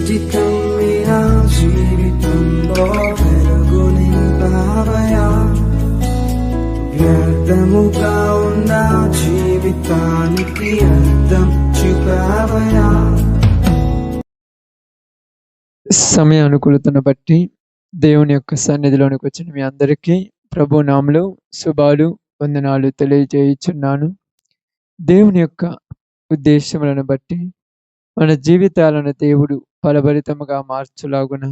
చిటికం మీరా జీవితంలో వెలుగు నింపావయా, వ్యర్థముగా ఉన్న జీవితానికి అర్థం చూపావయా. సమయానుకూలతను బట్టి దేవుని యొక్క సన్నిధిలోనికి వచ్చిన మీ అందరికీ ప్రభు నామములో శుభాలు వందనాలు తెలియజేయుచున్నాను. దేవుని యొక్క ఉద్దేశములను బట్టి మన జీవితాలను దేవుడు ఫలభరితముగా మార్చులాగున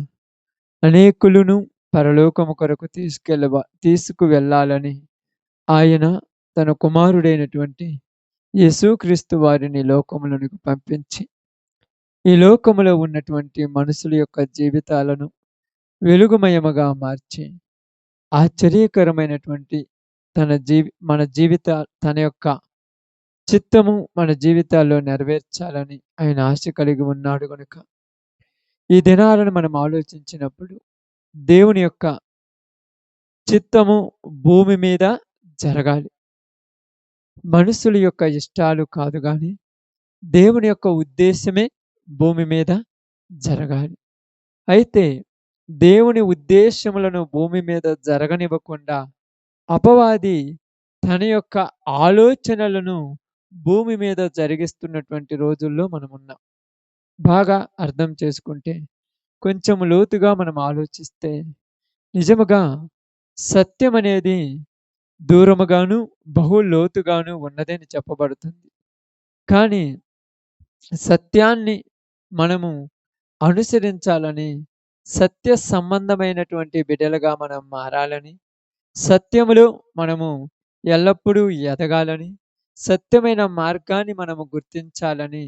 అనేకులను పరలోకము కొరకు తీసుకువెళ్ళాలని ఆయన తన కుమారుడైనటువంటి యేసుక్రీస్తు వారిని లోకములకు పంపించి ఈ లోకములో ఉన్నటువంటి మనుషుల యొక్క జీవితాలను వెలుగుమయముగా మార్చి ఆశ్చర్యకరమైనటువంటి తన యొక్క చిత్తము మన జీవితాల్లో నెరవేర్చాలని ఆయన ఆశ కలిగి ఉన్నాడు కనుక ఈ దినాలను మనం ఆలోచించినప్పుడు దేవుని యొక్క చిత్తము భూమి మీద జరగాలి. మనుషుల యొక్క ఇష్టాలు కాదు కానీ దేవుని యొక్క ఉద్దేశమే భూమి మీద జరగాలి. అయితే దేవుని ఉద్దేశములను భూమి మీద జరగనివ్వకుండా అపవాది తన యొక్క ఆలోచనలను భూమి మీద జరిగిస్తున్నటువంటి రోజుల్లో మనం ఉన్నాం. బాగా అర్థం చేసుకుంటే, కొంచెం లోతుగా మనం ఆలోచిస్తే నిజముగా సత్యం అనేది దూరముగాను బహు లోతుగాను ఉన్నదని చెప్పబడుతుంది. కానీ సత్యాన్ని మనము అనుసరించాలని, సత్య సంబంధమైనటువంటి బిడ్డలుగా మనం మారాలని, సత్యములో మనము ఎల్లప్పుడూ ఎదగాలని, సత్యమైన మార్గాన్ని మనము గుర్తించాలని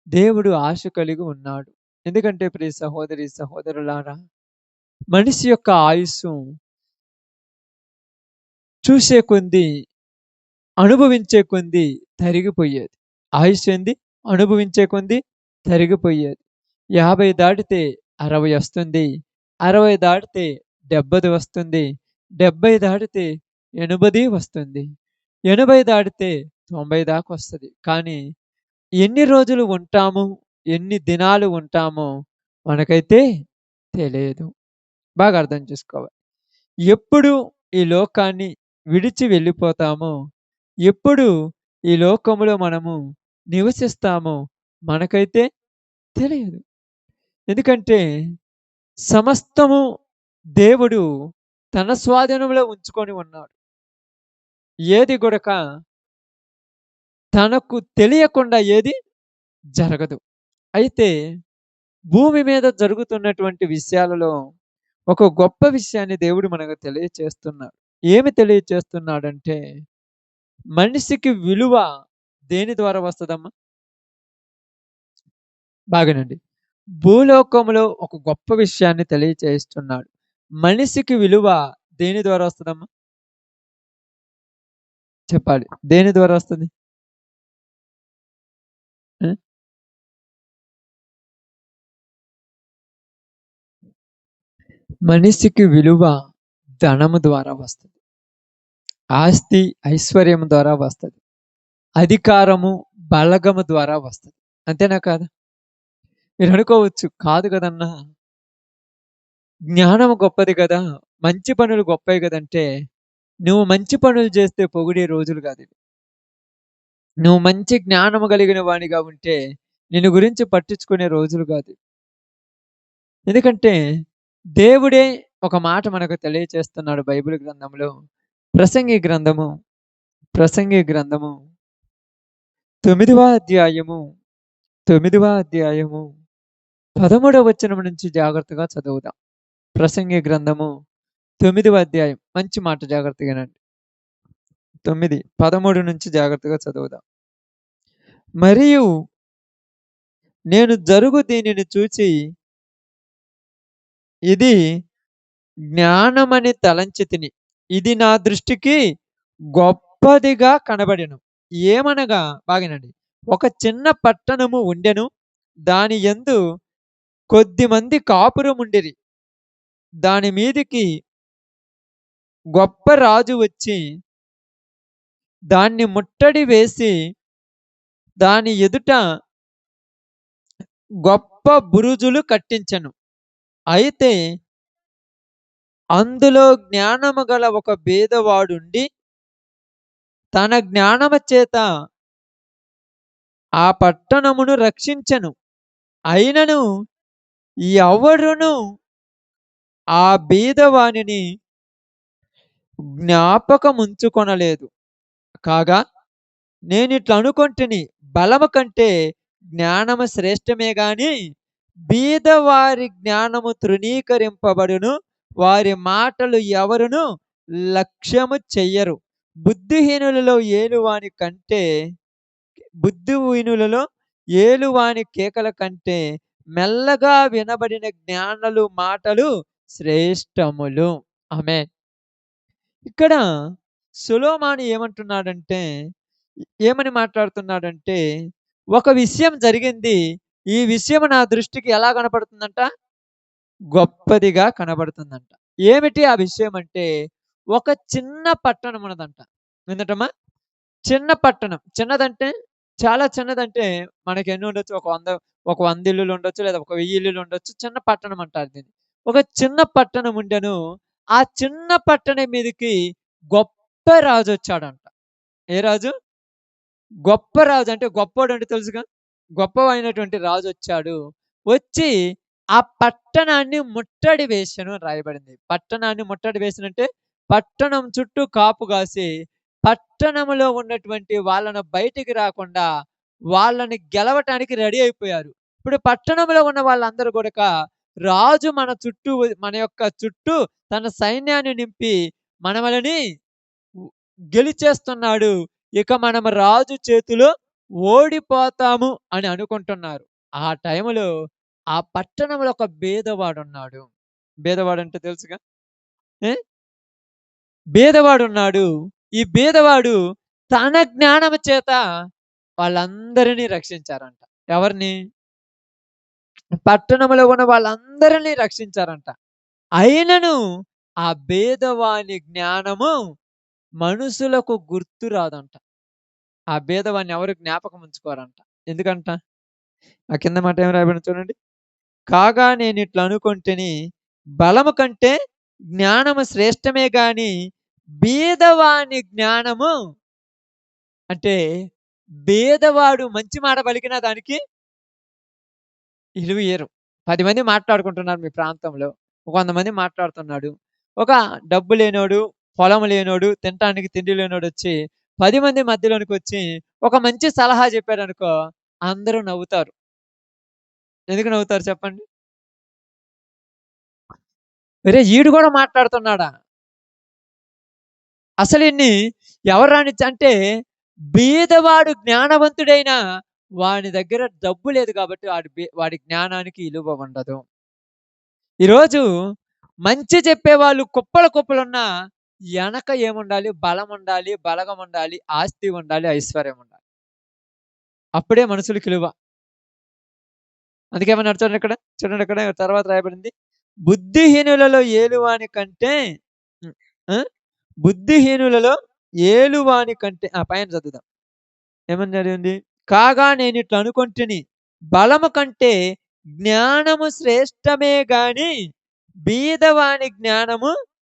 దేవుడు ఆశ కలిగి ఉన్నాడు. ఎందుకంటే ప్రియ సహోదరి సహోదరులారా, మనిషి యొక్క ఆయుస్సు చూసే కొద్ది అనుభవించే కొద్ది తరిగిపోయేది. ఆయుష్ ఏంది? అనుభవించే కొద్ది తరిగిపోయేది. 50 దాటితే 60 వస్తుంది, 60 దాటితే 70 వస్తుంది, 70 దాటితే 80 వస్తుంది, 80 దాటితే 90 దాకా వస్తుంది. కానీ ఎన్ని రోజులు ఉంటాము, ఎన్ని దినాలు ఉంటామో మనకైతే తెలియదు. బాగా అర్థం చేసుకోవాలి. ఎప్పుడు ఈ లోకాన్ని విడిచి వెళ్ళిపోతామో, ఎప్పుడు ఈ లోకంలో మనము నివసిస్తామో మనకైతే తెలియదు. ఎందుకంటే సమస్తము దేవుడు తన స్వాధీనంలో ఉంచుకొని ఉన్నాడు. ఏది గొడక తనకు తెలియకుండా ఏది జరగదు. అయితే భూమి మీద జరుగుతున్నటువంటి విషయాలలో ఒక గొప్ప విషయాన్ని దేవుడు మనకు తెలియచేస్తున్నాడు. ఏమి తెలియచేస్తున్నాడంటే, మనిషికి విలువ దేని ద్వారా వస్తుందమ్మా? బాగానండి. భూలోకంలో ఒక గొప్ప విషయాన్ని తెలియచేస్తున్నాడు. మనిషికి విలువ దేని ద్వారా వస్తుందమ్మా? చెప్పాలి. దేని ద్వారా వస్తుంది? మనిషికి విలువ ధనము ద్వారా వస్తుంది, ఆస్తి ఐశ్వర్యం ద్వారా వస్తుంది, అధికారము బలగము ద్వారా వస్తుంది. అంతేనా కాదా? మీరు అనుకోవచ్చు, కాదు కదన్నా, జ్ఞానం గొప్పది కదా, మంచి పనులు గొప్పవి కదంటే, నువ్వు మంచి పనులు చేస్తే పొగిడే రోజులు కాదు ఇవి. నువ్వు మంచి జ్ఞానము కలిగిన వానిగా ఉంటే నిన్ను గురించి పట్టించుకునే రోజులు కాదు. ఎందుకంటే దేవుడే ఒక మాట మనకు తెలియచేస్తున్నాడు బైబిల్ గ్రంథంలో. ప్రసంగి గ్రంథము 9వ అధ్యాయము 13వ వచనం నుంచి జాగ్రత్తగా చదువుదాం. ప్రసంగి గ్రంథము 9వ అధ్యాయం, మంచి మాట, జాగ్రత్తగానండి. 9:13 నుంచి జాగ్రత్తగా చదువుదాం. మరియు నేను జరుగు దీనిని చూచి ఇది జ్ఞానమని తలంచి తిని, ఇది నా దృష్టికి గొప్పదిగా కనబడెను. ఏమనగా, బాగానండి, ఒక చిన్న పట్టణము ఉండెను, దాని యందు కొద్దిమంది కాపురం ఉండిరి. దాని మీదికి గొప్ప రాజు వచ్చి దాన్ని ముట్టడి వేసి దాని ఎదుట గొప్ప గొప్ప బురుజులు కట్టించెను. అయితే అందులో జ్ఞానము గల ఒక బీదవాడుండి తన జ్ఞానము చేత ఆ పట్టణమును రక్షించెను. అయినను ఎవడును ఆ బీదవానిని జ్ఞాపకముంచుకొనలేదు. కాగా నేనిట్లనుకొంటిని, బలము కంటే జ్ఞానము శ్రేష్టమే గాని బీదవారి జ్ఞానము తృణీకరింపబడును. వారి మాటలు ఎవరును లక్ష్యము చెయ్యరు. బుద్ధిహీనులలో ఏలువాని కంటే బుద్ధిహీనులలో ఏలువాని కేకల కంటే మెల్లగా వినబడిన జ్ఞానులు మాటలు శ్రేష్టములు. ఆమేన్. ఇక్కడ సొలొమోను ఏమంటున్నాడంటే, ఏమని మాట్లాడుతున్నాడంటే, ఒక విషయం జరిగింది. ఈ విషయం నా దృష్టికి ఎలా కనపడుతుందంట? గొప్పదిగా కనబడుతుందంట. ఏమిటి ఆ విషయం అంటే, ఒక చిన్న పట్టణం ఉన్నదంట. ఏంటమ్మా? చిన్న పట్టణం. చిన్నదంటే చాలా చిన్నదంటే మనకి ఎన్ని ఉండొచ్చు? ఒక 100 ఇల్లులు ఉండొచ్చు. లేదా ఒక 1000 ఇల్లులు ఉండొచ్చు. చిన్న పట్టణం అంటారు దీన్ని. ఒక చిన్న పట్టణం ఉండెను. ఆ చిన్న పట్టణం మీదకి గొప్ప రాజొచ్చాడంట. ఏ రాజు? గొప్ప రాజు అంటే గొప్పోడంటే తెలుసుగా. గొప్పవైనటువంటి రాజొచ్చాడు. వచ్చి ఆ పట్టణాన్ని ముట్టడి వేసెను అని రాయబడింది. పట్టణాన్ని ముట్టడి వేసెనంటే పట్టణం చుట్టూ కాపు కాసి, పట్టణంలో ఉన్నటువంటి వాళ్ళను బయటికి రాకుండా వాళ్ళని గెలవటానికి రెడీ అయిపోయారు. ఇప్పుడు పట్టణంలో ఉన్న వాళ్ళందరూ గూడక రాజు మన యొక్క చుట్టూ తన సైన్యాన్ని నింపి మనమలని ఉ గెలిచేస్తున్నాడు. ఇక మనం రాజు చేతిలో ఓడిపోతాము అని అనుకుంటున్నారు. ఆ టైంలో ఆ పట్టణంలో ఒక బీదవాడున్నాడు. బీదవాడంటే తెలుసుగా? ఏ? బీదవాడున్నాడు. ఈ బీదవాడు తన జ్ఞానము చేత వాళ్ళందరినీ రక్షించారంట. ఎవరిని? పట్టణంలో ఉన్న వాళ్ళందరినీ రక్షించారంట. అయినను ఆ బీదవాని జ్ఞానము మనుషులకు గుర్తు రాదంట. ఆ భేదవాన్ని ఎవరు జ్ఞాపకం ఉంచుకోరంట. ఎందుకంట? ఆ కింద మాట ఏమి రాయబడింది చూడండి. కాగా నేనిట్లా అనుకొంటిని, బలము కంటే జ్ఞానము శ్రేష్టమే గాని బీదవాని జ్ఞానము అంటే బీదవాడు మంచి మాట పలికినా దానికి ఇలువియ్యరు. 10 మంది మాట్లాడుకుంటున్నారు మీ ప్రాంతంలో. ఒక 100 మంది మాట్లాడుతున్నాడు. ఒక డబ్బు లేనోడు, పొలం లేనోడు, తినటానికి తిండి లేనోడొచ్చి 10 మంది మధ్యలోనికొచ్చి ఒక మంచి సలహా చెప్పాడనుకో, అందరూ నవ్వుతారు. ఎందుకు నవ్వుతారు చెప్పండి? ఒరేయ్! ఈడు గూడా మాట్లాడుతున్నాడా? అసలీడిని ఎవరు రానిచ్చంటే బీదవాడు జ్ఞానవంతుడైనా వాని దగ్గర డబ్బు లేదు కాబట్టి వాడి జ్ఞానానికి ఇలువ ఉండదు. ఈరోజు మంచి చెప్పేవాళ్ళు కుప్పలు కుప్పలున్నా ఎనక ఏముండాలి? బలముండాలి, బలగముండాలి, ఆస్తి ఉండాలి, ఐశ్వర్యం ఉండాలి. అప్పుడే మనుషులకి విలువ. అందుకే ఏమన్నాడు చూడండి ఇక్కడ. చూడండి ఇక్కడ తర్వాత రాయబడింది. బుద్ధిహీనులలో ఏలువాని కంటే హ్మ్. ఆ! బుద్ధిహీనులలో ఏలువాని కంటే పైన చదువుదాం. ఏమని చదివింది? కాగా నేనిట్లా అనుకొంటిని, బలము కంటే జ్ఞానము శ్రేష్టమే గాని బీదవాని జ్ఞానము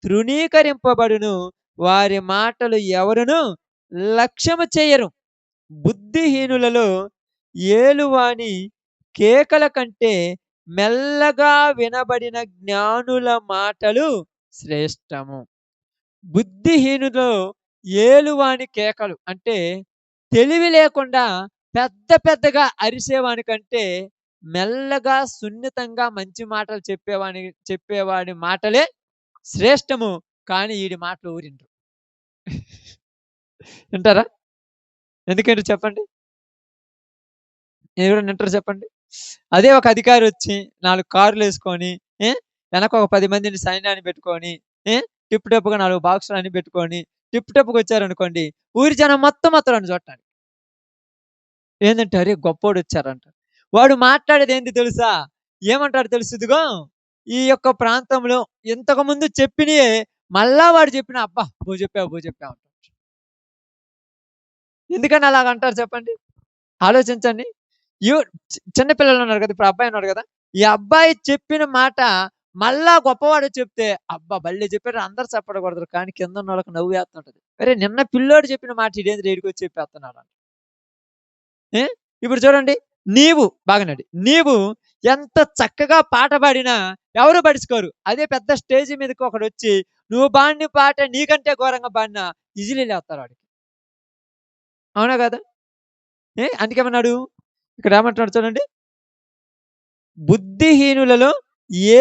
తృణీకరింపబడును. వారి మాటలు ఎవరును లక్ష్యము చేయరు. బుద్ధిహీనులలో ఏలువాని కేకల కంటే మెల్లగా వినబడిన జ్ఞానుల మాటలు శ్రేష్టము. బుద్ధిహీనులో ఏలువాని కేకలు అంటే తెలివి లేకుండా పెద్ద పెద్దగా అరిసేవాని కంటే మెల్లగా సున్నితంగా మంచి మాటలు చెప్పేవాడి మాటలే శ్రేష్టము. కానీ ఈడి మాటలు ఊరిండ్రు. వింటారా? ఎందుకంటే చెప్పండి? ఎవరైనా వింటారా చెప్పండి? అదే ఒక అధికారి వచ్చి 4 కార్‌లేసుకొని ఏ వెనక ఒక 10 మందిని సైన్యాన్ని పెట్టుకొని ఏ టిప్ టాప్‌గా 4 బాక్సులన్నీ పెట్టుకొని టిప్ టాప్‌గా వచ్చారనుకోండి. ఊరి జనం మొత్తం వత్తారండి చూడటానికి. ఏందంటే అరే! గొప్పోడొచ్చారంట. వాడు మాట్లాడేది ఏంది తెలుసా? ఏమంటాడో తెలుసు ఇదిగో ఈ యొక్క ప్రాంతంలో ఇంతకుముందు చెప్పినయే మళ్ళా వాడు చెప్పిన అబ్బా! బో చెప్పావు అంటాడు. ఎందుకని అలాగంటారు చెప్పండి? ఆలోచించండి. యు చిన్న పిల్లలు ఉన్నారు కదా! ఇప్పుడు అబ్బాయి ఉన్నాడు కదా! ఈ అబ్బాయి చెప్పిన మాట మళ్ళా గొప్పవాడు చెప్తే, అబ్బా! భలే చెప్పారు అందరూ చప్పట్లు కొడతారు. కానీ కిందున్నోళ్ళకి నవ్వేస్తుంటది. అరె! నిన్న పిల్లోడు చెప్పిన మాట ఈడేందిరా ఈడికొచ్చి చెప్పేస్తున్నాడు. ఏ! ఇప్పుడు చూడండి. బాగానండి. నీవు ఎంత చక్కగా పాట పాడినా ఎవరు పట్టించుకోరు. అదే పెద్ద స్టేజ్ మీదకి ఒకడొచ్చి నువ్వు పాడిన పాట నీకంటే ఘోరంగా పాడినా ఇజిలీలేస్తారు ఆడికి. అవునా కాదా? అందుకేమన్నాడు? ఇక్కడ ఏమంటున్నాడు చూడండి. బుద్ధిహీనులలో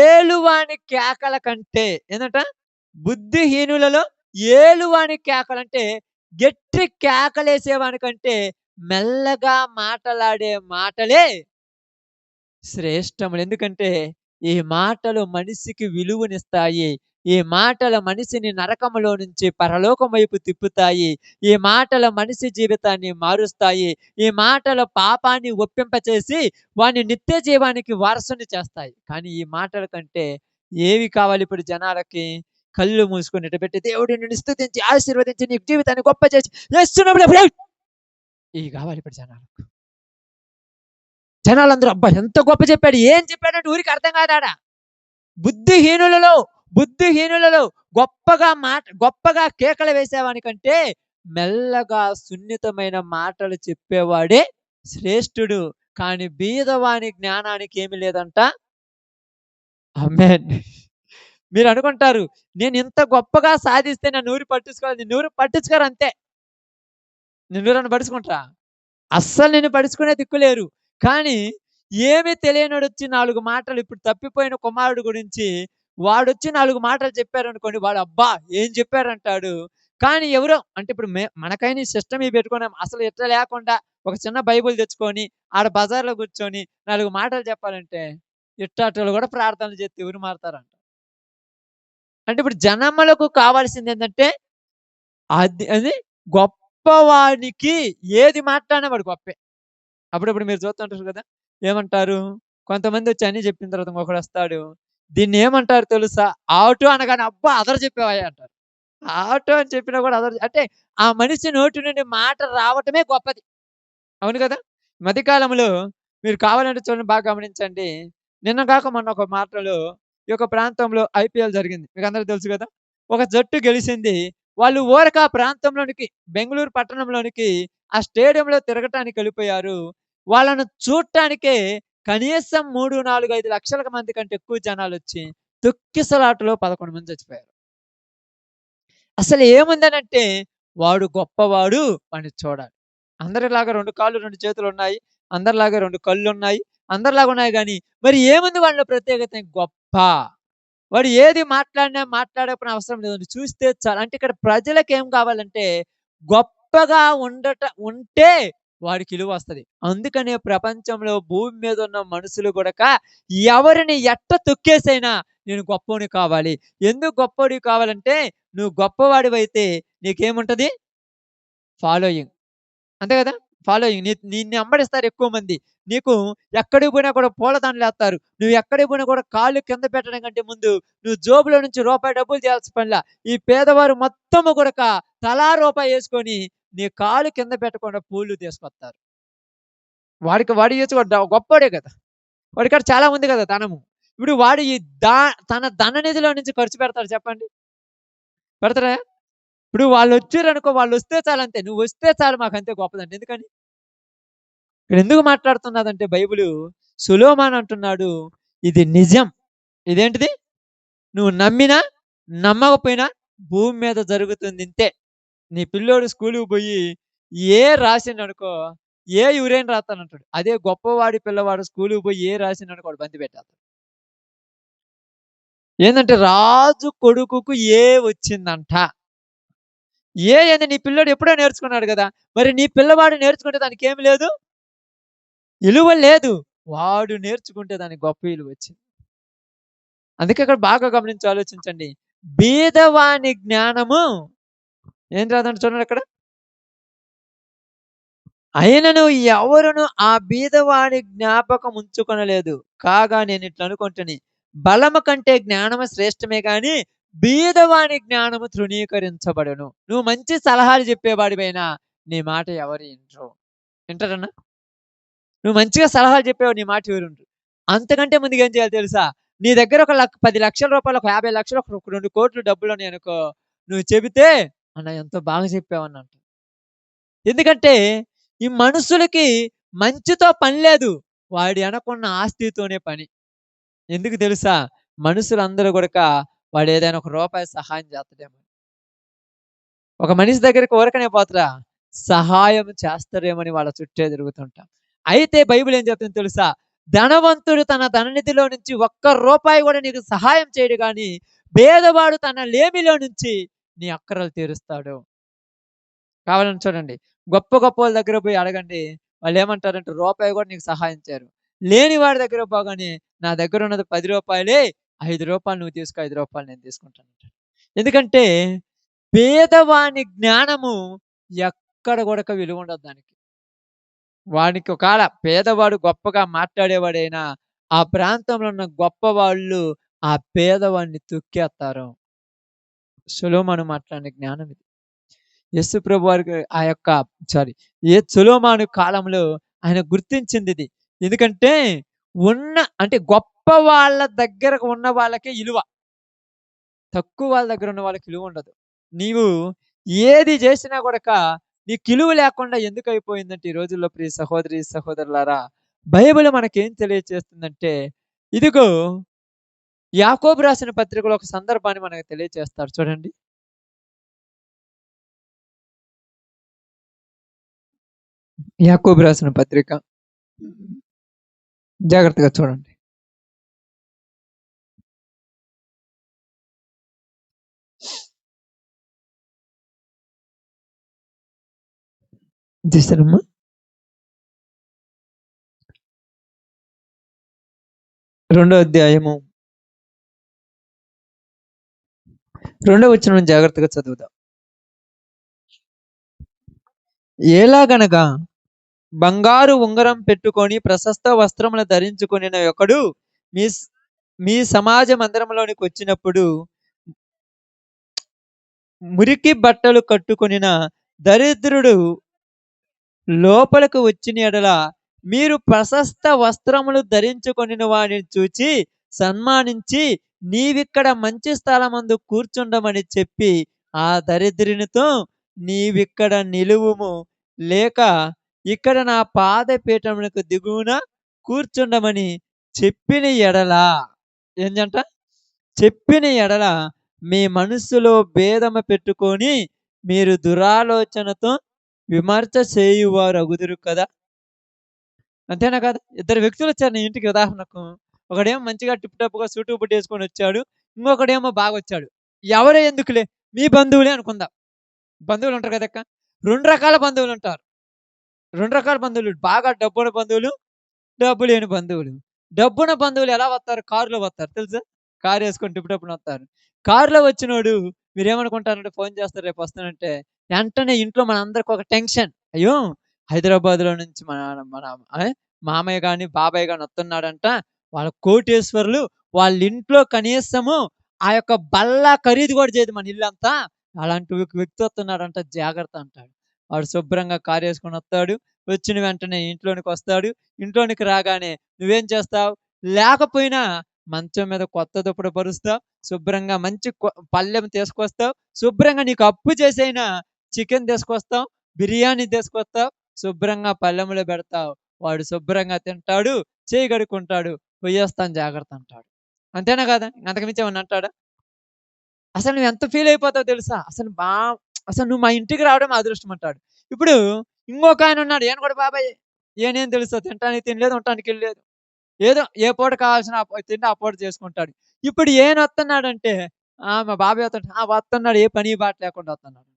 ఏలువాని కేకల కంటే ఏందంట? బుద్ధిహీనులలో ఏలువాని కేకలంటే గట్టి కేకలేసేవాని కంటే మెల్లగా మాటలాడే మాటలే శ్రేష్టములు. ఎందుకంటే, ఈ మాటలు మనిషికి విలువనిస్తాయి. ఈ మాటలు మనిషిని నరకములో నుంచి పరలోకం వైపు తిప్పుతాయి. ఈ మాటలు మనిషి జీవితాన్ని మారుస్తాయి. ఈ మాటలు పాపాన్ని ఒప్పింపచేసి వాడిని నిత్య జీవానికి వారసుని చేస్తాయి. కానీ ఈ మాటల కంటే ఏవి కావాలి ఇప్పుడు జనాలకి? కళ్ళు మూసుకొని ఇటబెట్టి దేవుడు నిన్ను స్తుతించి, ఆశీర్వదించి, నీ జీవితాన్ని గొప్ప చేసి ఇయి కావాలి ఇప్పుడు జనాలకు. జనాలందరూ అబ్బా! ఎంత గొప్ప చెప్పాడు. ఏం చెప్పాడంటే ఊరికి అర్థం కాదాడ. బుద్ధిహీనులలో, బుద్ధిహీనులలో గొప్పగా కేకలు వేసేవానికంటే మెల్లగా సున్నితమైన మాటలు చెప్పేవాడే శ్రేష్ఠుడు. కానీ బీదవాని జ్ఞానానికి ఏమి లేదంట. ఆమేన్. మీరు అనుకుంటారు నేను ఇంత గొప్పగా సాధిస్తే నన్ను ఎవరు పట్టించుకోవాలి. నిన్నెవరు పట్టించుకోరు అంతే. నిన్నెవరైనా పట్టించుకుంటారా? అస్సలు నిన్ను పట్టించుకునే దిక్కులేరు. కానీ ఏమీ తెలియనోడొచ్చి 4 మాటలు ఇప్పుడు తప్పిపోయిన కుమారుడు గురించి వాడొచ్చి 4 మాటలు చెప్పారనుకోండి. వాడు అబ్బా! ఏం చెప్పారంటాడు. కానీ ఎవరో అంటే ఇప్పుడు మనకైనా ఈ సిస్టమ్ ఇవి పెట్టుకున్నాం. అసలు ఇట్లా లేకుండా ఒక చిన్న బైబిల్ తెచ్చుకొని ఆడ బజార్‌లో కూర్చొని 4 మాటలు చెప్పాలంటే ఇట్టాటోళ్ళు కూడా ప్రార్థనలు చేస్తే ఎవరు మారతారంట. అంటే ఇప్పుడు జనములకు కావాల్సిందేంటంటే అది అది గొప్పవానికి ఏది మాట్లాడినా వాడు గొప్పే. అప్పుడప్పుడు మీరు చూస్తుంటారు కదా! ఏమంటారు? కొంతమందొచ్చి అన్నీ చెప్పిన తర్వాత ఇంకొకడొస్తాడు. దీన్నేమంటారు తెలుసా? ఆటో అనగానే అబ్బా! అదర చెప్పావయ్యా అంటారు. ఆటో అని చెప్పినా కూడా అంటే ఆ మనిషి నోటి నుండి మాట రావటమే గొప్పది. అవును కదా! మధ్య కాలంలో మీరు కావాలంటే చూడండి బాగా గమనించండి. నిన్న గాక మొన్న ఒక మాటలో ఈ యొక్క ప్రాంతంలో ఐపీఎల్ జరిగింది. మీకందరికి తెలుసు కదా! ఒక జట్టు గెలిసింది. వాళ్ళు ఊరక ఆ ప్రాంతంలోనికి బెంగుళూరు పట్టణంలోనికి ఆ స్టేడియంలో తిరగటానికి ఎళ్ళిపోయారు. వాళ్ళను చూడటానికే కనీసం 3, 4, 5 లక్షల మంది కంటే ఎక్కువ జనాలొచ్చి తొక్కిసలాటలో 11 మంది చచ్చిపోయారు. అసలు ఏముందనంటే వాడు గొప్పవాడు వాడిని చూడాలి. అందరిలాగా 2 కాళ్ళు, 2 చేతులున్నాయి. అందరిలాగా 2 కళ్ళున్నాయి. అందరిలాగా ఉన్నాయి గానీ, మరి ఏముంది వాడిలో ప్రత్యేకత? గొప్ప. వాడు ఏది మాట్లాడినా మాట్లాడకపోయినా అవసరం లేదు. చూస్తే చాలు. అంటే ఇక్కడ ప్రజలకేం కావాలంటే గొప్పగా ఉంటే వాడికి ఇలువొస్తది. అందుకనే ప్రపంచంలో భూమి మీద ఉన్న మనుషులు గూడక ఎవరిని ఎట్ట తొక్కేసైనా నేను గొప్పోడిని కావాలి. ఎందుకు గొప్పోడివి కావాలంటే నువ్వు గొప్పవాడివైతే నీకేముంటది? ఫాలోయింగ్. అంతే గదా! ఫాలోయింగ్. నిన్ను ఎమ్మడిస్తారు ఎక్కువ మంది. నీకు ఎక్కడికి పోయినా కూడా పూలదండలేస్తారు. నువ్వు ఎక్కడికి పోయినా కూడా కాళ్ళు కింద పెట్టడం కంటే ముందు నువ్వు జేబులో నుంచి రూపాయి డబ్బులు తీయాల్సిన పనిలా. ఈ పేదవారు మొత్తము కూడక తలా రూపాయి యేసుకొని నీ కాలు కింద పెట్టకుండా పూలు తీసుకొస్తారు. వాడు గొప్పోడే గదా! వాడి కాడ చాలా ఉంది గదా ధనము. ఇప్పుడు వాడు ఈ దా తన ధన నిధిలో నుంచి ఖర్చు పెడతాడు చెప్పండి. పెడతాడా? ఇప్పుడు వాళ్ళొచ్చిర్రనుకో వాళ్ళొస్తే చాలంతే. నువ్వొస్తే చాలు మాకంతే గొప్పదంటే. ఎందుకని? ఇక్కడెందుకు మాట్లాడుతున్నదంటే బైబిలు సొలొమోన్ అంటున్నాడు, ఇది నిజం. ఇదేంటిది? నువ్వు నమ్మినా, నమ్మకపోయినా భూమి మీద జరుగుతుందింతే. నీ పిల్లోడు స్కూలుకి బోయి ఏ రాసిండనుకో, ఏ యూరేన్ రాత్తానంటాడు. అదే గొప్పవాడి పిల్లవాడు స్కూలుకి బోయి ఏ రాసిండనుకో వాడు బంది పెట్టేత్తాడు. ఏందంటే రాజు కొడుకుకు ఏ వచ్చిందంట. ఏ ఏంది నీ పిల్లోడు ఎప్పుడో నేర్చుకున్నాడు గదా! మరి నీ పిల్లవాడు నేర్చుకుంటే దానికేమి లేదు? ఇలువ లేదు. వాడు నేర్చుకుంటే దానికి గొప్ప ఇలువొచ్చింది. అందుకే ఇక్కడ బాగా గమనించి ఆలోచించండి. బీదవాని జ్ఞానము ఏం రాదంట చూడండి అక్కడ. అయినను ఎవరును ఆ బీదవాని జ్ఞాపకం ఉంచుకొనలేదు. కాగా నేనిట్లా అనుకుంటుని, బలము కంటే జ్ఞానము శ్రేష్టమే గాని, బీదవాని జ్ఞానము తృణీకరించబడును. నువ్వు మంచి సలహాలు చెప్పేవాడివైనా, నీ మాట ఎవరు ఇంటరు? ఇంటరన్నా? నువ్వు మంచిగా సలహాలు చెప్పావు నీ మాట వేరుంటు. అంతకంటే ముందుగా ఏం చేయాలో తెలుసా? నీ దగ్గర ఒక 10,00,000 రూపాయలు, ఒక 50,00,000, ఒక 2,00,00,000 డబ్బులున్నాయనుకో, నువ్వు చెబితే, "అన్న ఎంతో బాగా చెప్పావన్న" అంటారు. ఎందుకంటే, ఈ మనుషులకి మంచితో పని లేదు. వాడి ఎనకున్న ఆస్తితోనే పని. ఎందుకు తెలుసా? మనుషులందరూ గూడక వాడేదైనా ఒక రూపాయి సహాయం చేత్తడేమో. ఒక మనిషి దగ్గరికి ఊరకనే పోతారా? సహాయం చేస్తారేమోని వాళ్ళ చుట్టే తిరుగుతుంటాం. అయితే బైబిల్ ఏం చెప్తుందో తెలుసా? ధనవంతుడు తన ధననిధిలో నుంచి ఒక్క రూపాయి గూడా నీకు సహాయం చేయడు గానీ, పేదవాడు తన లేమిలో నుంచి నీ అక్కరలు తీరుస్తాడు. కావాలని చూడండి. గొప్ప గొప్పోళ్ళ దగ్గర పోయి అడగండి. వాళ్ళేమంటారంటే రూపాయి గూడా నీకు సహాయం చేయరు. లేని వాడి దగ్గర పోగానే నా దగ్గరున్నది రూ. 10 రూ. 5 నువ్వు తీసుకో, రూ. 5 నేను తీసుకుంటానంటాడు. ఎందుకంటే పేదవాని జ్ఞానము ఎక్కడ గూడక విలువుండదు దానికి. వానికి ఒకాళ పేదవాడు గొప్పగా మాట్లాడేవాడైనా, ఆ ప్రాంతంలో ఉన్న గొప్పవాళ్ళు ఆ పేదవాడిని తొక్కేత్తారు. సొలొమోను మాట్లాడిన జ్ఞానం ఇది. యేసు ప్రభువారికి ఆ యొక్క సారీ సొలొమోను కాలంలో ఆయన గుర్తించిందిది. ఎందుకంటే అంటే గొప్ప వాళ్ళ దగ్గర ఉన్న వాళ్ళకే ఇలువ. తక్కువ వాళ్ళ దగ్గర ఉన్న వాళ్ళకి ఇలువుండదు. నీవు ఏది జేసినా గూడక నీకు ఇలువ లేకుండా ఎందుకయిపోయిందంటే ఈ రోజుల్లో ప్రియ సహోదరి, సహోదరులారా, బైబిల్ మనకేం తెలియచేస్తుందంటే, ఇదిగో యాకోబు రాసిన పత్రికలో ఒక సందర్భాన్ని మనకు తెలియచేస్తాడు చూడండి. యాకోబు రాసిన పత్రిక. జాగ్రత్తగా చూడండి. తీశారమ్మా? రెండో అధ్యాయము, రెండో వచనం జాగ్రత్తగా చదువుదాం. ఎలాగనగా బంగారు ఉంగరం పెట్టుకొని ప్రశస్త వస్త్రములు ధరించుకొనిన ఒకడు మీ మీ సమాజ మందిరంలోనికి వచ్చినప్పుడు మురికి బట్టలు కట్టుకొనిన దరిద్రుడు లోపలికి వచ్చిన యెడల మీరు ప్రశస్త వస్త్రములు ధరించుకొనిన వానిని చూచి సన్మానించి నీవిక్కడ మంచి స్థలమందు కూర్చుండమని చెప్పి ఆ దరిద్రునితో నీవిక్కడ నిలువుము, లేక ఇక్కడ నా పాదపీఠమునకు దిగువన కూర్చుండమని చెప్పిన యెడల ఏందంట? చెప్పిన యెడల మీ మనస్సులో భేదము పెట్టుకొని మీరు దురాలోచనతో విమర్శ చేయువారగుదురు కదా! అంతేనా కాదా? ఇద్దరు వ్యక్తులొచ్చారు నీ ఇంటికి ఉదాహరణకు. ఒకడేమో మంచిగా టిప్ టాప్‌గా సూటు బూటు యేసుకొనొచ్చాడు. ఇంకొకడేమో బాగొచ్చాడు. ఎవరో ఎందుకులే మీ బంధువులే అనుకుందాం. బంధువులుంటారు కదక్క! 2 రకాల బంధువులుంటారు. 2 రకాల బంధువులు. బాగా డబ్బున్న బంధువులు, డబ్బు లేని బంధువులు. డబ్బున్న బంధువులు ఎలా వత్తారు? కారులో వత్తారు తెలుసా? కారేసుకొని టిప్ టాప్‌న వత్తారు. కారులో వచ్చినోడు మీరేమనుకుంటారంటే ఫోను చేస్తారు రేపొస్తానంటే, వెంటనే ఇంట్లో మనందరికి ఒక టెన్షన్. అయ్యో! హైదరాబాద్‌లో నుంచి మన మన మామయ్య గాని, బాబాయ్ గాని వస్తున్నాడంట. వాళ్ళ కోటేశ్వరులు. వాళ్ళింట్లో కనీసము ఆ యొక్క బల్ల ఖరీదు గూడా చేయదు మన ఇల్లంతా. అలాంటి ఒక వ్యక్తి వస్తున్నాడంట జాగ్రత్త అంటాడు. వాడు శుభ్రంగా కారేసుకొనొత్తాడు. వచ్చిన వెంటనే ఇంట్లోనికొస్తాడు. ఇంట్లోనికి రాగానే నువ్వేం చేస్తావు? లేకపోయినా మంచం మీద కొత్త దుప్పటి పరుస్తావు. శుభ్రంగా మంచి పళ్ళెం తీసుకొస్తావు. శుభ్రంగా నీకు అప్పు చేసైనా చికెన్ తీసుకొస్తావు. బిర్యానీ తీసుకొస్తావు. శుభ్రంగా పళ్ళెంలో పెడతావు. వాడు శుభ్రంగా తింటాడు. చేయి కడుక్కుంటాడు. "పొయ్యొస్తాను జాగ్రత్త" అంటాడు. అంతేనా కాదా? అంతకు మించి ఏమన్నా అంటాడా? అసలు నువ్వెంత ఫీల్ అయిపోతావో తెలుసా? అసలు నువ్వు మా ఇంటికి రావడం మా అదృష్టం అంటాడు. ఇప్పుడు ఇంకొకాయనున్నాడు. ఈయన కూడా బాబాయే. ఈయనేం తెలుసో తినటానికి తినలేదు, ఉండటానికి ఇల్లు లేదు. ఏదో ఏ పూట కావాల్సిన తిండి ఆ పూట చేసుకుంటాడు. ఇప్పుడు ఈయనొత్తన్నాడంటే, మా బాబాయ్ వత్తుంటే, వత్తన్నాడు ఏ పని పాట లేకుండా వత్తన్నాడు.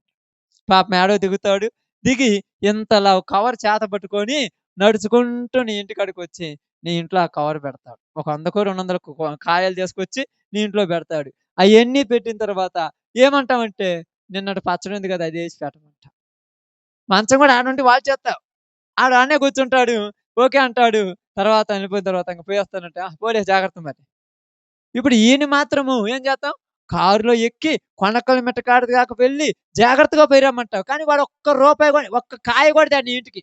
పాపం ఏడో దిగుతాడు. దిగి ఇంతలా కవర్ చేత పట్టుకొని నడుచుకుంటూ నీ ఇంటికాడికొచ్చి, నీ ఇంట్లో ఆ కవర్ పెడతాడు. ఒక 100కో, 200కో కాయలు తీసుకొచ్చి నీ ఇంట్లో పెడతాడు. అయన్నీ పెట్టిన తర్వాత ఏమంటావంటే, నిన్నటి పచ్చడి ఉంది కదా! అదేసి పెట్టమంటావు. మంచం కూడా ఆడుంటే వాల్చేత్తావు. ఆడు ఆడనే కూర్చుంటాడు. ఓకే అంటాడు. తర్వాత వెళ్ళిపోయిన తర్వాత ఇంక పోయొస్తానంటే, పోలే జాగ్రత్త మరి. ఇప్పుడు ఈయన్ని మాత్రము ఏం చేత్తాం? కారులో ఎక్కి కొండకల్ మిట్ట కాడి దాకా వెళ్ళి జాగ్రత్తగా పోయి రమ్మంటావు. కానీ వాడు ఒక్క రూపాయి కూడా ఒక్క కాయ కూడా తేడు నీ ఇంటికి.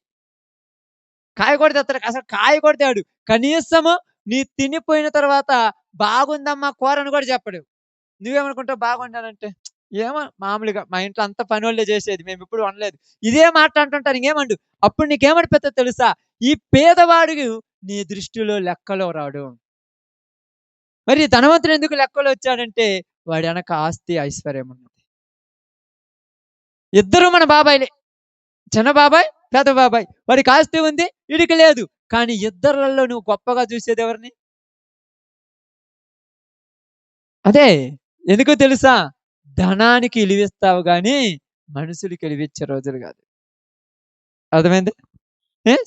కాయ కూడా తెస్తాడు. అసలు కాయ కూడా తేడు. కనీసము నీ తినిపోయిన తర్వాత బాగుందమ్మా కూర అని కూడా చెప్పడు. నువ్వేమనుకుంటావు బాగుండాలంటే? ఏమో మామూలుగా మా ఇంట్లో అంతా పనోళ్ళే చేసేది. మేమెప్పుడు వండలేదు. ఇదే మాట అంటుంటారు ఇంకేమండు. అప్పుడు నీకేమనిపిత్తదో తెలుసా? ఈ పేదవాడు నీ దృష్టిలో లెక్కలో రాడు. మరి ధనవంతుడు ఎందుకు లెక్కలో వచ్చాడంటే వాడి వెనక ఆస్తి, ఐశ్వర్యం ఉన్నది. ఇద్దరు మన బాబాయిలే. చిన్న బాబాయ్, పెద్ద బాబాయ్. వాడికి ఆస్తి ఉంది, ఈడికి లేదు. కానీ ఇద్దరిలో నువ్వు గొప్పగా చూసేదెవరిని? అదే. ఎందుకో తెలుసా? ధనానికి ఇలువిస్తావు గానీ, మనుషులకి ఇలువిచ్చే రోజులు గాదు. అర్థమైందా?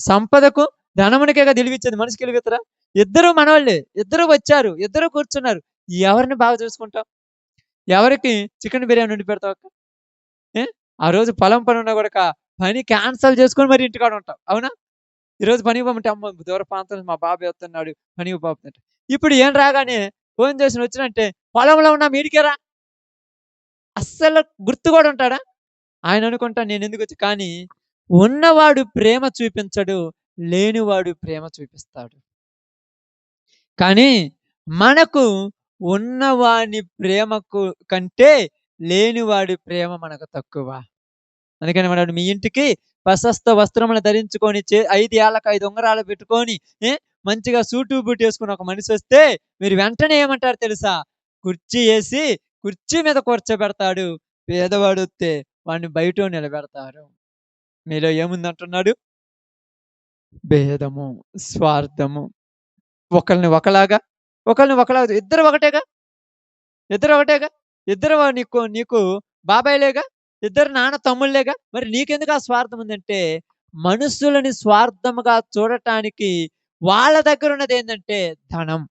సంపదకు, ధనమునికే కదా ఇలువిచ్చేది. మనిషికి ఇలువిత్తరా? ఇద్దరు మనోళ్ళే. ఇద్దరు వచ్చారు. ఇద్దరు కూర్చున్నారు. ఎవరిని బాగా చూసుకుంటావు? ఎవరికి చికెన్ బిర్యానీ వండి పెడతావు అక్క? ఏ? ఆ రోజు పొలం పనున్నా గూడక పని క్యాన్సల్ చేసుకొని మరి ఇంటికాడ ఉంటావు. అవునా? ఈరోజు పనికి పోమంటే, అమ్మో! దూర ప్రాంతం నుంచి మా బాబాయ్ వస్తున్నాడు. పనికి పోతున్నట్టు. ఇప్పుడు ఈయన రాగానే ఫోన్ చేసి వచ్చినంటే, పొలంలో ఉన్నాం ఈడికే రా. అస్సలు గుర్తు గూడా ఉంటాడా? ఆయన అనుకుంటాడు నేనెందుకొచ్చి కానీ ఉన్నవాడు ప్రేమ చూపించడు. లేనివాడు ప్రేమ చూపిస్తాడు. కానీ మనకు ఉన్నవాని ప్రేమకు కంటే లేనివాడి ప్రేమ మనకు తక్కువ. అందుకని మనడు మీ ఇంటికి ప్రశస్త వస్త్రములు ధరించుకొని 5 ఏళ్ళకి 5 ఉంగరాలు పెట్టుకొని ఏ మంచిగా సూటు బూటు వేసుకుని ఒక మనిషి వస్తే మీరు వెంటనే ఏమంటారు తెలుసా? కుర్చీ ఏసి కుర్చీ మీద కూర్చోబెడతాడు. పేదవాడొస్తే వాడిని బయట నిలబెడతారు. మీలో ఏముందంటున్నాడు? భేదము, స్వార్థము. ఒకళ్ళని ఒకలాగా, ఒకళ్ళని ఒకలాగా ఇద్దరు ఒకటేగా. ఇద్దరు ఒకటేగా. ఇద్దరు నీకు బాబాయిలేగా. ఇద్దరు నాన్న తమ్ముళ్ళేగా. మరి నీకెందుకు ఆ స్వార్థం ఉందంటే, మనుషులని స్వార్థముగా చూడటానికి వాళ్ళ దగ్గర ఉన్నదేందంటే ధనం.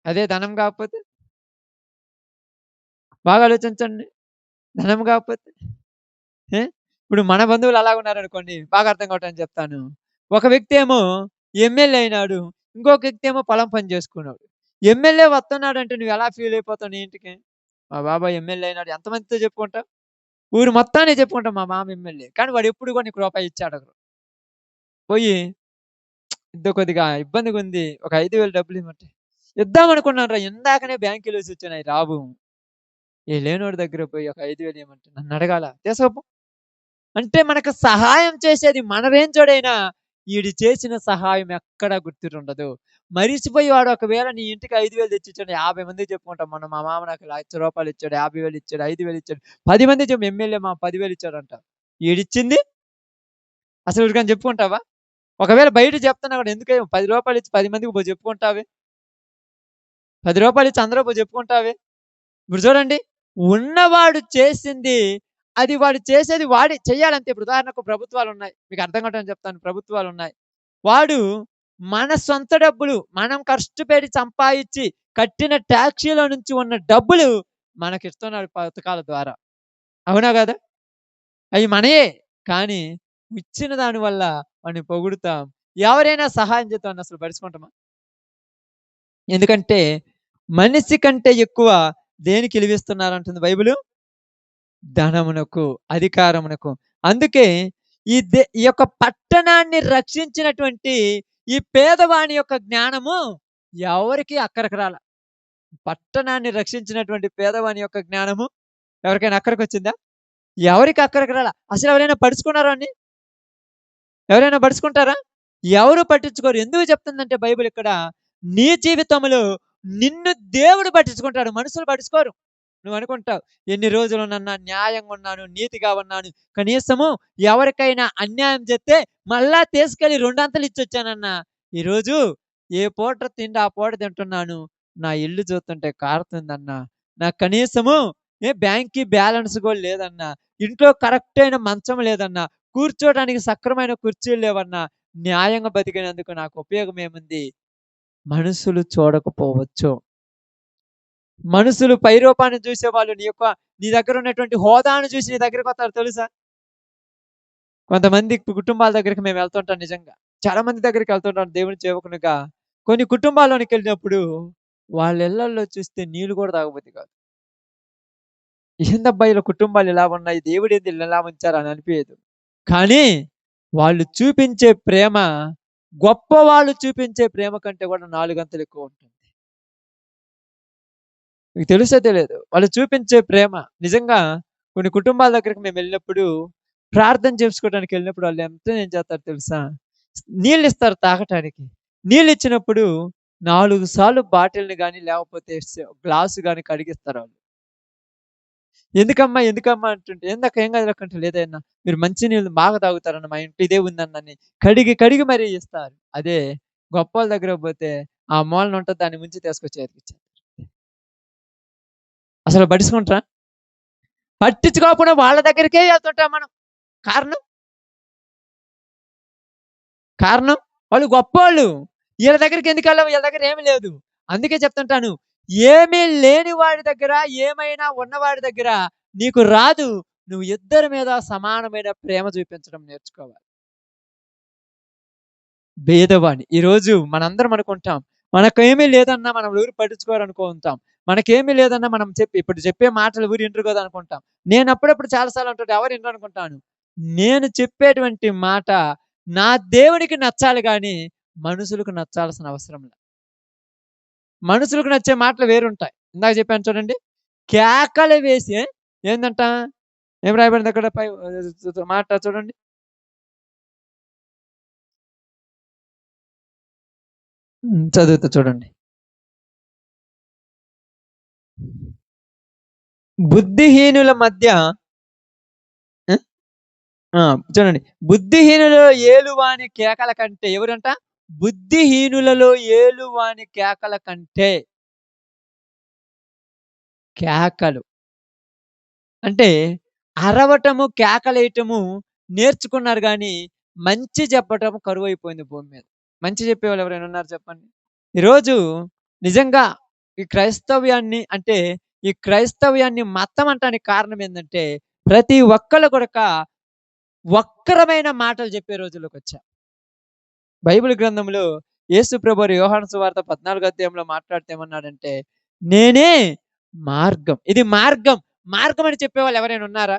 అదే ధనం కాకపోతే? బాగా ఆలోచించండి. ధనం కాకపోతే? ఏ? ఇప్పుడు మన బంధువులు అలాగున్నారనుకోండి. బాగా అర్థం కావటానికి చెప్తాను. ఒక వ్యక్తి ఏమో ఎమ్మెల్యే అయినాడు. ఇంకొక వ్యక్తి ఏమో పొలం పని చేసుకున్నాడు. ఎమ్మెల్యే వస్తున్నాడంటే నువ్వెలా ఫీల్ అయిపోతావు నీ ఇంటికి? మా బాబాయ్ ఎమ్మెల్యే అయినాడు. ఎంతమందితో చెప్పుకుంటావు? ఊరు మొత్తానికి చెప్పుకుంటాం మా మామ ఎమ్మెల్యే. కానీ వాడు ఎప్పుడు కూడా నీకు రూపాయి ఇచ్చాడగడు. పోయి ఇద్దో కొద్దిగా ఇబ్బందిగుంది. ఒక 5,000 డబ్బులు ఇమ్మంటే, ఇద్దామనుకున్నానురా ఇందాకనే బ్యాంక్‌కెళ్ళేసి వచ్చాను అయి రావు. ఈ లేనోడి దగ్గర పోయి ఒక 5,000 ఇయ్యమంటే నన్నడగాల? తీసుకోపో. అంటే మనకు సహాయం చేసేది మన రేంజోడైనా, ఈడు చేసిన సహాయం ఎక్కడా గుర్తుండదు. మరిసిపోయి వాడు ఒకవేళ నీ ఇంటికి 5,000 తెచ్చిచ్చాడు 50 మందికి చెప్పుకుంటాం. మొన్న మా మామ నాకు రూ. 1,00,000 ఇచ్చాడు, 50,000 ఇచ్చాడు, 5,000 ఇచ్చాడు. 10 మందికి చెప్పు ఎమ్మెల్యే మా 10,000 ఇచ్చాడంట. ఈడిచ్చింది అసలు ఊరికని చెప్పుకుంటావా? ఒకవేళ బయట చెప్తున్నా కూడా ఎందుకే రూ. 10 ఇచ్చి 10 మందికి పోయి చెప్పుకుంటావే? రూ. 10 ఇచ్చి అందరూ పోయి చెప్పుకుంటావే? ఇప్పుడు చూడండి. ఉన్నవాడు చేసింది అది వాడు చేసేది వాడే చెయ్యాలంతే. ఇప్పుడు ఉదాహరణకు ప్రభుత్వాలున్నాయి. మీకు అర్థం కావటానికి చెప్తాను. ప్రభుత్వాలున్నాయి. వాడు మన సొంత డబ్బులు మనం కష్టపడి సంపాదించి కట్టిన టాక్సీలో నుంచి ఉన్న డబ్బులు మనకిస్తున్నాడు పథకాల ద్వారా. అవునా గదా? అయి మనయే. కానీ ఇచ్చిన దాని వల్ల వాడిని పొగుడుతాం. ఎవరైనా సహాయం చేద్దాం అని అసలు పట్టించుకుంటామా? ఎందుకంటే మనిషి కంటే ఎక్కువ దేనికి ఇలువిస్తున్నారంటుంది బైబిలు? ధనమునకు, అధికారమునకు. అందుకే ఈ యొక్క పట్టణాన్ని రక్షించినటువంటి ఈ పేదవాని యొక్క జ్ఞానము ఎవరికీ అక్కరకు రాల. పట్టణాన్ని రక్షించినటువంటి పేదవాని యొక్క జ్ఞానము ఎవరికైనా అక్కరకొచ్చిందా? ఎవరికి అక్కరకు రాల. అసలు ఎవరైనా పట్టించుకున్నారా అండి? ఎవరైనా పట్టించుకుంటారా? ఎవరు పట్టించుకోరు. ఎందుకు చెప్తుందంటే బైబిల్ ఇక్కడ, నీ జీవితంలో నిన్ను దేవుడు పట్టించుకుంటాడు. మనుషులు పట్టించుకోరు. నువ్వనుకుంటావు, ఎన్ని రోజులునన్నా న్యాయంగా ఉన్నాను, నీతిగా ఉన్నాను. కనీసము ఎవరికైనా అన్యాయం చేస్తే మళ్ళా తీసుకెళ్ళి రెండంతలు ఇచ్చొచ్చానన్నా. ఈరోజు ఏ పూట తిండి ఆ పూట తింటున్నాను. నా ఇల్లు చూస్తుంటే కారుతుందన్నా. నాకు కనీసము బ్యాంక్‌కి బ్యాలెన్స్ కూడా లేదన్నా. ఇంట్లో కరెక్ట్ అయిన మంచం లేదన్నా. కూర్చోడానికి సక్రమైన కుర్చీలు లేవన్నా. న్యాయంగా బతికినందుకు నాకు ఉపయోగం ఏముంది? మనుషులు చూడకపోవచ్చు. మనుషులు పైరూపాన్ని చూసేవాళ్ళు నీ దగ్గర ఉన్నటువంటి హోదాను చూసి నీ దగ్గరకొస్తారు తెలుసా? కొంతమంది కుటుంబాల దగ్గరికి మేము వెళ్తుంటాం నిజంగా. చాలా మంది దగ్గరికి వెళ్తుంటాం దేవుని సేవకునిగా. కొన్ని కుటుంబాల్లోనికెళ్ళినప్పుడు వాళ్ళ ఇళ్ళల్లో చూస్తే నీళ్ళు కూడా తాగబుద్ధి కాదు. ఏందబ్బా! ఈళ్ళ కుటుంబాలు ఇలా ఉన్నాయి. దేవుడేంది ఈళ్ళని ఇలా ఉంచారు అని అనిపియదు. కానీ వాళ్ళు చూపించే ప్రేమ గొప్పవాళ్ళు చూపించే ప్రేమ కంటే కూడా 4 అంతలు ఎక్కువ ఉంటుంది. మీకు తెలుసో తెలియదో వాళ్ళు చూపించే ప్రేమ నిజంగా కొన్ని కుటుంబాల దగ్గరికి మేమెళ్ళినప్పుడు ప్రార్థన చేసుకోవడానికి వెళ్ళినప్పుడు వాళ్ళు ఎంత ఏం చేస్తారో తెలుసా? నీళ్ళిస్తారు తాగటానికి. నీళ్ళిచ్చినప్పుడు 4 సార్లు బాటిల్‌ని గాని లేకపోతే గ్లాస్ గాని కడిగిస్తారాళ్ళు. ఎందుకమ్మా? ఎందుకమ్మా? అంటుంటే, "ఏందక్కా ఏం కాదులెక్క" అంటే, "లేదన్నా మీరు మంచి నీళ్ళు బాగా తాగుతారన్న మా ఇంట్లో ఇదే ఉందన్న" అని కడిగి, కడిగి మరీ ఇస్తారు. అదే గొప్పోళ్ళ దగ్గరకి పోతే ఆ మూలన ఉంటది దాన్ని ముంచి తీసుకొచ్చి చేతికిచ్చేత్తారు. అసలు పట్టించుకుంటారా? పట్టించుకోకపోయినా వాళ్ళ దగ్గరికే ఎళ్తుంటాం మనం. కారణం? కారణం? వాళ్ళు గొప్పోళ్ళు. ఈళ్ళ దగ్గరికి ఎందుకెళ్ళం? ఈళ్ళ దగ్గర ఏమి లేదు. అందుకే చెప్తుంటాను. ఏమీ లేని వాడి దగ్గర, ఏమైనా ఉన్నవాడి దగ్గర నీకు రాదు. నువ్వు ఇద్దరి మీద సమానమైన ప్రేమ చూపించడం నేర్చుకోవాలి. భేదవాడి. ఈరోజు మనందరం అనుకుంటాం. మనకేమీ లేదన్నా మనం ఎవరు పట్టించుకోరనుకుంటాం. మనకేమీ లేదన్నా మనం ఇప్పుడు చెప్పే మాటలు ఎవరు ఇనరు కదా అనుకుంటాం. నేను అప్పుడప్పుడు చాలా సార్లు అంటుంటా ఎవరు ఇనరనుకుంటాను. నేను చెప్పేటువంటి మాట నా దేవునికి నచ్చాలి గానీ, మనుషులకు నచ్చాల్సిన అవసరం లే. మనుషులకు నచ్చే మాటలు వేరుంటాయి. ఇందాక చెప్పాను చూడండి. కేకలు వేసి ఏందంట? ఏం రాయబడింది అక్కడ మాట చూడండి. చదువుతా చూడండి. బుద్ధిహీనుల మధ్య ఆ! ఆ! చూడండి. బుద్ధిహీనులలో ఏలువాని కేకల కంటే ఎవరంట? బుద్ధిహీనులలో ఏలువాని కేకల కంటే కేకలు. అంటే అరవటము, కేకలేయటము నేర్చుకున్నారు గానీ, మంచి చెప్పటం కరువైపోయింది భూమి మీద. మంచి చెప్పేవాళ్ళు ఎవరైనా ఉన్నారా చెప్పండి? ఈరోజు నిజంగా ఈ క్రైస్తవ్యాన్ని అంటే, ఈ క్రైస్తవ్యాన్ని మతం అంటానికి కారణం ఏందంటే, ప్రతి ఒక్కళ్ళు కూడక వక్రమైన మాటలు చెప్పే రోజుల్లోకొచ్చాం. బైబిల్ గ్రంథంలో యేసు ప్రభువారు యోహాను సువార్త 14 అధ్యాయంలో మాట్లాడుతూ ఏమన్నాడంటే, నేనే మార్గం. ఇది మార్గం. మార్గం అని చెప్పేవాళ్ళు ఎవరైనా ఉన్నారా?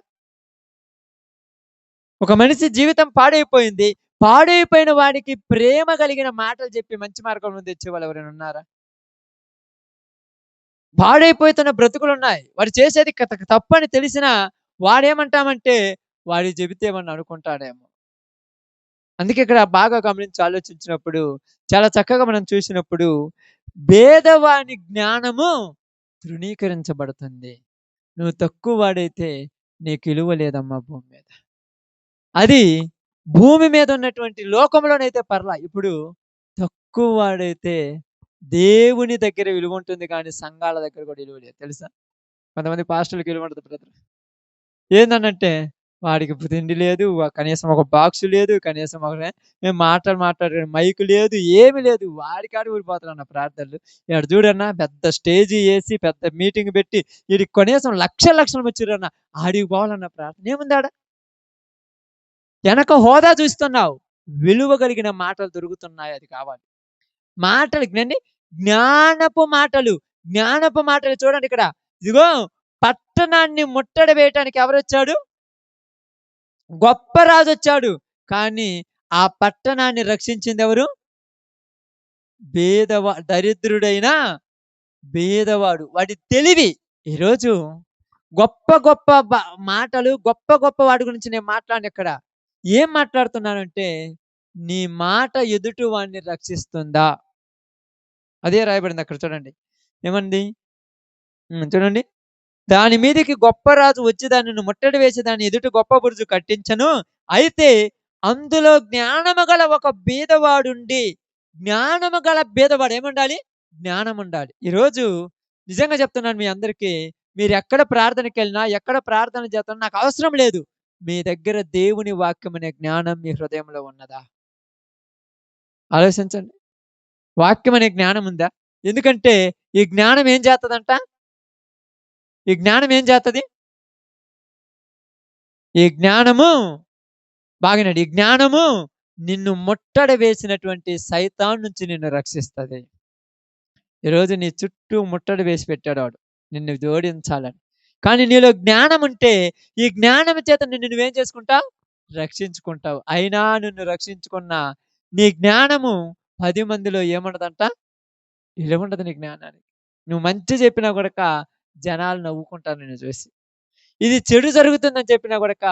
ఒక మనిషి జీవితం పాడైపోయింది. పాడైపోయిన వాడికి ప్రేమ కలిగిన మాటలు చెప్పి మంచి మార్గంలో తెచ్చేవాళ్ళు ఎవరైనా ఉన్నారా? పాడైపోతున్న బ్రతుకులున్నాయి. వాడు చేసేది తప్పని తెలిసినా వాడేమంటామంటే, వాడికి చెబితే ఏమన్నా అనుకుంటాడేమో. అందుకే ఇక్కడ బాగా గమనించి ఆలోచించినప్పుడు, చాలా చక్కగా మనం చూసినప్పుడు, భేదవాని జ్ఞానము తృణీకరించబడుతుంది. నువ్వు తక్కువ వాడైతే నీకు విలువ లేదమ్మా భూమి మీద. అది భూమి మీద ఉన్నటువంటి లోకంలోనైతే పర్లా. ఇప్పుడు తక్కువ వాడైతే దేవుని దగ్గర విలువ ఉంటుంది కానీ, సంఘాల దగ్గర కూడా విలువ లేదు తెలుసా? కొంతమంది పాస్టర్‌లకి విలువ ఉంటది బ్రదర్. ఏందనంటే, వాడికి తిండి లేదు, కనీసం ఒక బాక్స్ లేదు, కనీసం ఒక మేము మాట్లాడే మైక్ లేదు, ఏమి లేదు. వాడికాడే ఊరిపోతారన్న ప్రార్థనలు. ఈడ చూడన్నా పెద్ద స్టేజి ఏసి, పెద్ద మీటింగ్ పెట్టి, ఈడికి కనీసం లక్షలు లక్షలు వచ్చిర్రన్న ఆడికి పోవాలన్న ప్రార్థన ఏముందాడ? ఎనక హోదా చూస్తున్నావు. విలువ కలిగిన మాటలు దొరుకుతున్నాయి అది కావాలి. మాటలు వినండి. జ్ఞానపు మాటలు. జ్ఞానపు మాటలు చూడండి ఇక్కడ. ఇదిగో పట్టణాన్ని ముట్టడి వేయటానికి ఎవరొచ్చాడు? గొప్ప రాజొచ్చాడు. కానీ ఆ పట్టణాన్ని రక్షించిందెవరు? దరిద్రుడైన బీదవాడు. వాడి తెలివి. ఈరోజు గొప్ప గొప్ప మాటలు, గొప్ప గొప్ప వాడి గురించి నేను మాట్లాడనిక్కడ. ఏం మాట్లాడుతున్నానంటే, నీ మాట ఎదుటి వాడిని రక్షిస్తుందా? అదే రాయబడింది అక్కడ చూడండి. ఏమంది? చూడండి. దాని మీదికి గొప్ప రాజు వచ్చి దానిని ముట్టడి వేసి దాని ఎదుట గొప్ప బురుజు కట్టించెను. అయితే అందులో జ్ఞానము గల ఒక బీదవాడుండి, జ్ఞానము గల బీదవాడు ఏముండాలి? జ్ఞానం ఉండాలి. ఈరోజు నిజంగా చెప్తున్నాను మీ అందరికీ, మీరెక్కడ ప్రార్థనకెళ్ళినా, ఎక్కడ ప్రార్థన చేస్తున్నా నాకు అవసరం లేదు. మీ దగ్గర దేవుని వాక్యం అనే జ్ఞానం మీ హృదయంలో ఉన్నదా? ఆలోచించండి. వాక్యం అనే జ్ఞానం ఉందా? ఎందుకంటే ఈ జ్ఞానం ఏం చేస్తదంట? ఈ జ్ఞానం ఏం చేస్తది? ఈ జ్ఞానము బాగినండి. ఈ జ్ఞానము నిన్ను ముట్టడి వేసినటువంటి సైతాను నుంచి నిన్ను రక్షిస్తది. ఈరోజు నీ చుట్టూ ముట్టడి వేసి పెట్టాడు వాడు. నిన్ను జోడించాలని. కానీ నీలో జ్ఞానం ఉంటే, ఈ జ్ఞానం చేత నిన్ను నువ్వేం చేసుకుంటావు? రక్షించుకుంటావు. అయినా నిన్ను రక్షించుకున్న నీ జ్ఞానము 10 మందిలో ఏముండదంట? విలువుండదు నీ జ్ఞానానికి. నువ్వు మంచి చెప్పినా గూడక జనాలు నవ్వుకుంటారు నిన్ను చూసి. ఇది చెడు జరుగుతుందని చెప్పినా గూడక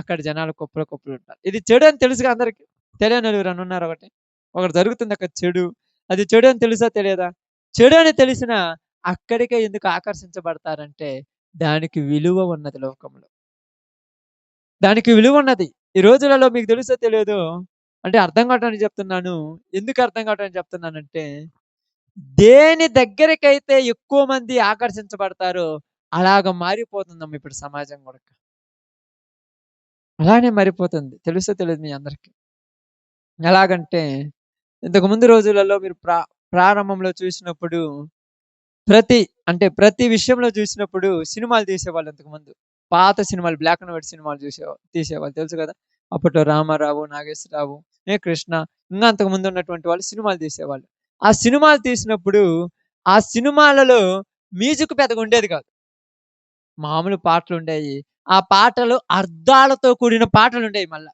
అక్కడ జనాలు కుప్పలు కుప్పలుంటారు. ఇది చెడు అని తెలుసుగా అందరికి. తెలియనోళ్ళు ఎవరైనా ఉన్నారా ఒకటి? ఒకటి జరుగుతుంది అక్కడ చెడు. అది చెడు అని తెలుసా? తెలియదా? చెడు అని తెలిసినా అక్కడికే ఎందుకు ఆకర్షించబడతారంటే దానికి విలువ ఉన్నది లోకంలో. దానికి విలువున్నది. ఈ రోజులలో మీకు తెలుసో తెలియదో అంటే అర్థం కావటానికి చెప్తున్నాను. ఎందుకు అర్థం కావటానికి చెప్తున్నానంటే, దేని దగ్గరికైతే ఎక్కువ మంది ఆకర్షించబడతారో అలాగ మారిపోతుందమ్మ ఇప్పుడు సమాజం గూడా. అలానే మారిపోతుంది. తెలుసో తెలీదో మీ అందరికి. ఎలాగంటే ఇంతకు ముందు రోజులలో మీరు ప్రారంభంలో చూసినప్పుడు ప్రతి ప్రతి విషయంలో చూసినప్పుడు సినిమాలు తీసేవాళ్ళు ఇంతకుముందు. పాత సినిమాలు బ్లాక్ అండ్ వైట్ సినిమాలు తీసేవాళ్ళు తెలుసు కదా! అప్పట్లో రామారావు, నాగేశ్వరరావు, కృష్ణ ఇంకా అంతకుముందు ఉన్నటువంటి వాళ్ళు సినిమాలు తీసేవాళ్ళు. ఆ సినిమాలు తీసినప్పుడు ఆ సినిమాలలో మ్యూజిక్ పెద్దగా ఉండేది కాదు. మామూలు పాటలుండేయి. ఆ పాటలు అర్థాలతో కూడిన పాటలుండేయి మళ్ళా.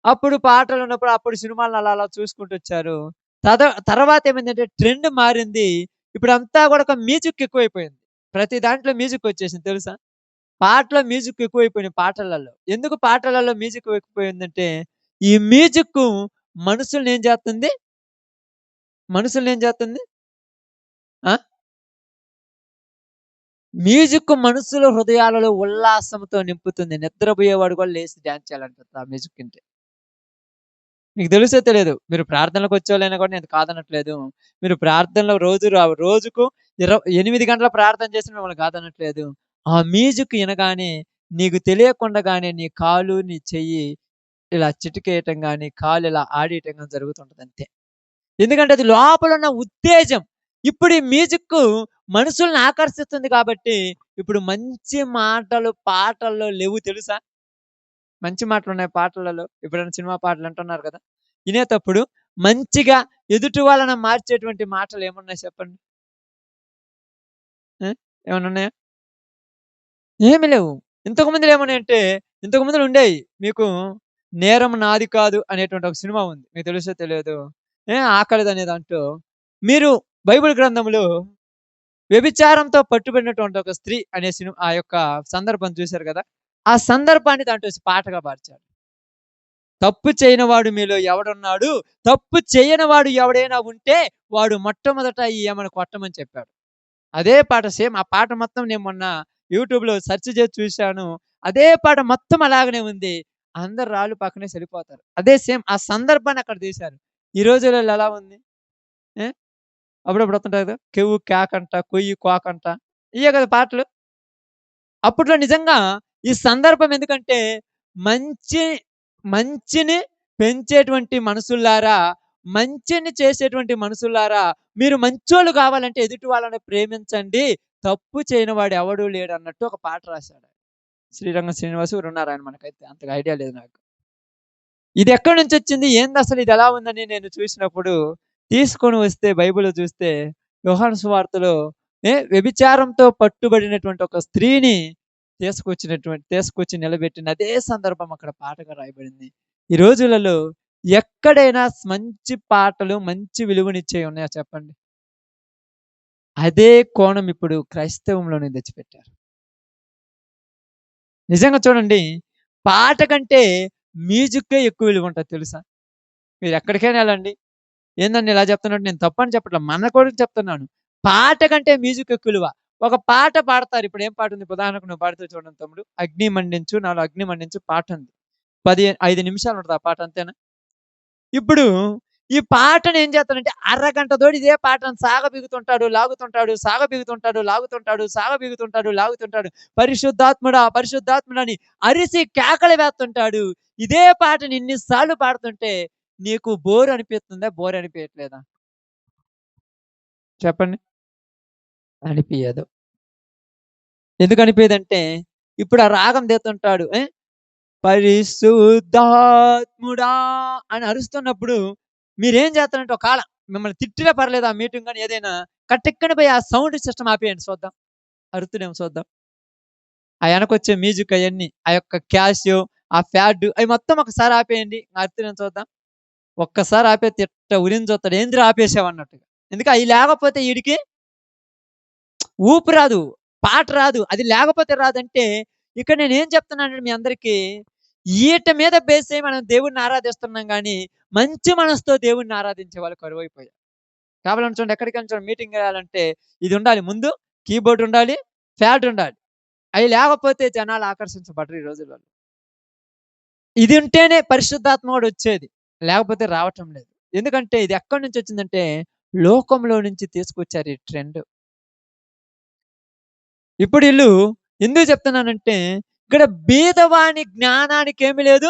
అప్పుడు పాటలున్నప్పుడు అప్పుడు సినిమాలను అలా అలా చూసుకుంటొచ్చారు. తర్వాత ఏమైందంటే ట్రెండ్ మారింది. ఇప్పుడంతా గూడా ఒక మ్యూజిక్ ఎక్కువైపోయింది. ప్రతి దాంట్లో మ్యూజిక్ వచ్చేసింది తెలుసా? పాటలో మ్యూజిక్ ఎక్కువైపోయినాయి పాటలలో. ఎందుకు పాటలలో మ్యూజిక్ ఎక్కువైపోయిందంటే, ఈ మ్యూజిక్కు మనుషుల్ని ఏం చేస్తుంది? మనుషుల్ని ఏం చేస్తుంది? ఆ! మ్యూజిక్ మనుషుల హృదయాలలో ఉల్లాసంతో నింపుతుంది. నిద్రపోయేవాడు కూడా లేసి డాన్స్ చేయాలంట ఆ మ్యూజిక్ ఇంటే. మీకు తెలుసో తెలియదు. మీరు ప్రార్థనలకొచ్చేవాళ్ళైనా కూడా నేను కాదనట్లేదు. మీరు ప్రార్థనలో రోజుకు 8 గంటల ప్రార్థన చేసిన మిమ్మల్ని కాదనట్లేదు. ఆ మ్యూజిక్ ఇనగానే నీకు తెలియకుండాగానే నీ కాలు, నీ చెయ్యి ఇలా చిటికేయటం గాని, కాలు ఇలా ఆడీయటం గాని జరుగుతుంటది అంతే. ఎందుకంటే అది లోపలున్న ఉత్తేజం. ఇప్పుడు ఈ మ్యూజిక్కు మనుషుల్ని ఆకర్షిస్తుంది కాబట్టి, ఇప్పుడు మంచి మాటలు పాటల్లో లెవ్వు తెలుసా? మంచి మాటలున్నాయి పాటలలో. ఎప్పుడైనా సినిమా పాటలు వింటున్నారు కదా! వినేటప్పుడు మంచిగా ఎదుటి వాళ్ళని మార్చేటువంటి మాటలు ఏమున్నాయి చెప్పండి? ఆ! ఏమన్నా ఉన్నాయా? ఏమి లేవు. ఇంతకు ముందులో ఏమున్నాయంటే, ఇంతకు ముందులో ఉండేయి. మీకు 'నేరం నాది కాదు' అనేటువంటి ఒక సినిమా ఉంది. మీకు తెలుసో తెలియదో? ఆకలిదనే దాంట్లో మీరు బైబిల్ గ్రంథంలో వ్యభిచారంతో పట్టుబడినటువంటి ఒక స్త్రీ అనే ఆ యొక్క సందర్భం చూసారు కదా! ఆ సందర్భాన్ని దాంట్లో పాటగా మార్చారు. తప్పు చేయనివాడు మీలో ఎవడున్నాడు? తప్పు చేయనివాడు ఎవడైనా ఉంటే వాడు మొట్టమొదట ఈ ఈమెను కొట్టమని చెప్పాడు. అదే పాట సేమ్ ఆ పాట మొత్తం నేను మొన్న యూట్యూబ్‌లో సెర్చ్ చేసి చూశాను. అదే పాట మొత్తం అలాగనే ఉంది. అందరు రాళ్ళు పక్కనేసి ఎళ్ళిపోతారు. అదే సేమ్ ఆ సందర్భాన్ని అక్కడ తీశారు. ఈ రోజులలో ఎలా ఉంది? ఏ అప్పుడప్పుడు వస్తుంటాయి కదా! కెవ్వు కేకంట, కొయ్యి కోకంట ఇయ్యే కదా పాటలు. అప్పట్లో నిజంగా ఈ సందర్భం ఎందుకంటే మంచి మంచిని పెంచేటువంటి మనుషుల్లారా, మంచిని చేసేటువంటి మనుషుల్లారా, మీరు మంచోళ్ళు కావాలంటే ఎదుటి వాళ్ళని ప్రేమించండి. తప్పు చేయని వాడు ఎవడు లేడన్నట్టు ఒక పాట రాశాడు. శ్రీరంగం శ్రీనివాసు ఎవరున్నారాయన మనకైతే అంతగా ఐడియా లేదు నాకు. ఇది ఎక్కడి నుంచొచ్చింది? ఏందసలు ఇది ఎలా ఉందని నేను చూసినప్పుడు, తీసుకొని వస్తే బైబిల్‌లో చూస్తే యోహాను సువార్తలో వ్యభిచారంతో పట్టుబడినటువంటి ఒక స్త్రీని తీసుకొచ్చి నిలబెట్టిన అదే సందర్భం అక్కడ పాటగా రాయబడింది. ఈ రోజులలో ఎక్కడైనా మంచి పాటలు, మంచి విలువనిచ్చేవి ఉన్నాయా చెప్పండి? అదే కోణం ఇప్పుడు క్రైస్తవంలోనే తెచ్చిపెట్టారు. నిజంగా చూడండి, పాట కంటే మ్యూజిక్కే ఎక్కువ విలువుంటది తెలుసా? మీరెక్కడికైనా ఎళ్ళండి. ఏందండి ఇలా చెప్తున్నట్టు నేను తప్పని చెప్పట్లా. మన కొరకు చెప్తున్నాను. పాట కంటే మ్యూజిక్ ఎక్కువ విలువ. ఒక పాట పాడతారు. ఇప్పుడు ఏం పాటుంది? ఉదాహరణకు నువ్వు పాడితే చూడండి తమ్ముడు. 'అగ్ని మండించు నాలో అగ్ని మండించు' పాటుంది. 5 నిమిషాలు ఉంటది ఆ పాట అంతేనా? ఇప్పుడు ఈ పాటను ఏం చేస్తాడంటే అరగంట తోటి ఇదే పాటను సాగబిగుతుంటాడు, లాగుతుంటాడు, సాగబిగుతుంటాడు, లాగుతుంటాడు, సాగబిగుతుంటాడు, లాగుతుంటాడు. పరిశుద్ధాత్ముడా, పరిశుద్ధాత్ముడా అని అరిసి కేకలు వేస్తుంటాడు. ఇదే పాటని ఇన్ని సార్లు పాడుతుంటే నీకు బోర్ అనిపిస్తుందా? బోర్ అనిపియట్లేదా? చెప్పండి. అనిపియదు. ఎందుకు అనిపియదంటే ఇప్పుడు ఆ రాగం తీస్తుంటాడు. పరిశుద్ధాత్ముడా అని అరుస్తున్నప్పుడు మీరేం చేస్తారంటే ఒకాళ మిమ్మల్ని తిట్టినా పర్లేదు ఆ మీటింగ్ గాని ఏదైనా కట్టెక్కని పోయి ఆ సౌండ్ సిస్టమ్ ఆపేయండి చూద్దాం. అరుతునేమో చూద్దాం. ఆ ఎనకొచ్చే మ్యూజిక్ అయన్నీ, ఆ యొక్క క్యాషియో, ఆ ప్యాడ్ అయి మొత్తం ఒకసారి ఆపేయండి. అరుతునేమో చూద్దాం. ఒక్కసారి ఆపేత్తే ఇట్ట ఉరిమి చూస్తాడు. ఏందిరా ఆపేసావు అన్నట్టుగా. ఎందుకు అయి లేకపోతే ఈడికి ఊపు రాదు. పాట రాదు. అది లేకపోతే రాదంటే ఇక్కడ నేనేం చెప్తున్నానంటే మీ అందరికీ, ఈట మీద బేస్ అయ్యి మనం దేవుడిని ఆరాధిస్తున్నాం గానీ, మంచి మనసుతో దేవుడిని ఆరాధించే వాళ్ళు కరువైపోయారు. కావాలని చూడండి ఎక్కడికైనా చూడండి మీటింగ్‌కెళ్ళాలంటే ఇది ఉండాలి. ముందు కీబోర్డ్ ఉండాలి, ప్యాడ్ ఉండాలి. అయి లేకపోతే జనాలు ఆకర్షించబడరు ఈ రోజుల్లో. ఇది ఉంటేనే పరిశుద్ధాత్మ కూడా వచ్చేది. లేకపోతే రావటం లేదు. ఎందుకంటే ఇది ఎక్కడి నుంచి వచ్చిందంటే లోకంలో నుంచి తీసుకొచ్చారు ఈ ట్రెండ్. ఇప్పుడు ఈళ్ళు ఎందుకు చెప్తున్నానంటే ఇక్కడ బీదవాని జ్ఞానానికేమి లేదు.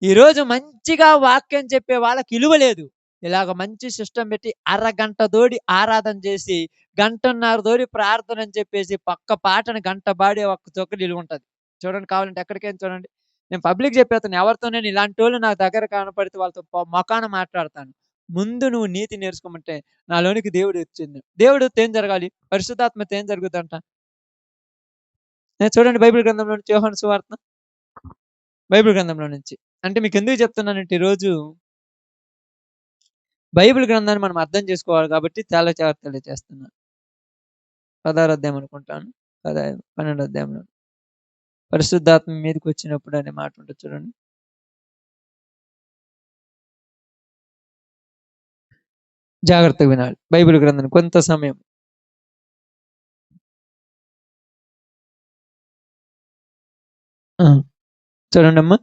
ఈరోజు మంచిగా వాక్యం చెప్పే వాళ్ళకి ఇలువ లేదు. ఇలాగ మంచి సిస్టమ్ పెట్టి అరగంట తోడి ఆరాధన చేసి, గంటన్నర తోడి ప్రార్థన అని చెప్పేసి పక్క పాటని గంట పాడే ఒక్క చొక్కటి ఇలుగుంటది. చూడండి కావాలంటే ఎక్కడికైనా చూడండి. నేను పబ్లిక్ చెప్పేస్తాను. ఎవరితోనైనా ఇలాంటోళ్ళు నా దగ్గర కనపడితే వాళ్ళతో మొఖాన మాట్లాడతాను. ముందు నువ్వు నీతి నేర్చుకోమంటే నాలోనికి దేవుడు వచ్చింది. దేవుడితో ఏం జరగాలి? పరిశుద్ధాత్మతో ఏం జరుగుద్దంట? చూడండి బైబిల్ గ్రంథంలో నుంచి యోహాను సువార్త. బైబిల్ గ్రంథంలో నుంచి. అంటే మీకెందుకు చెప్తున్నానంటే ఈరోజు బైబిల్ గ్రంథాన్ని మనం అర్థం చేసుకోవాలి కాబట్టి చాలా జాగ్రత్తలు తెలియజేస్తున్నాను. 16 అధ్యాయం అనుకుంటాను. 12 అధ్యాయంలో పరిశుద్ధాత్మ మీదకి వచ్చినప్పుడు అనే మాట ఉంటుంది చూడండి. జాగ్రత్తగా వినాలి బైబిల్ గ్రంథాన్ని కొంత సమయం. చూడండి అమ్మా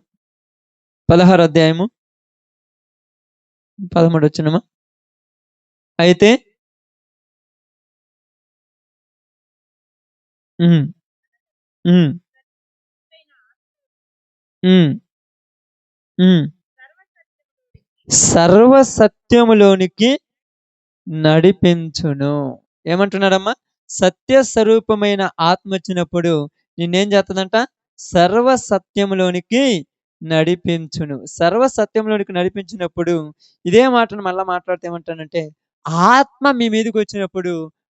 16 అధ్యాయము 13 వచ్చినమ్మా. అయితే హ్మ్. హ్మ్. హ్మ్. హ్మ్. సర్వ సత్యములోనికి నడిపించును. ఏమంటున్నాడమ్మా? సత్య స్వరూపమైన ఆత్మ వచ్చినప్పుడు నిన్నేం చేస్తదంట? సర్వ సత్యములోనికి నడిపించును. సర్వ సత్యంలోనికి నడిపించినప్పుడు ఇదే మాటను మళ్ళా మాట్లాడితే ఏమంటానంటే, ఆత్మ మీ మీదకి వచ్చినప్పుడు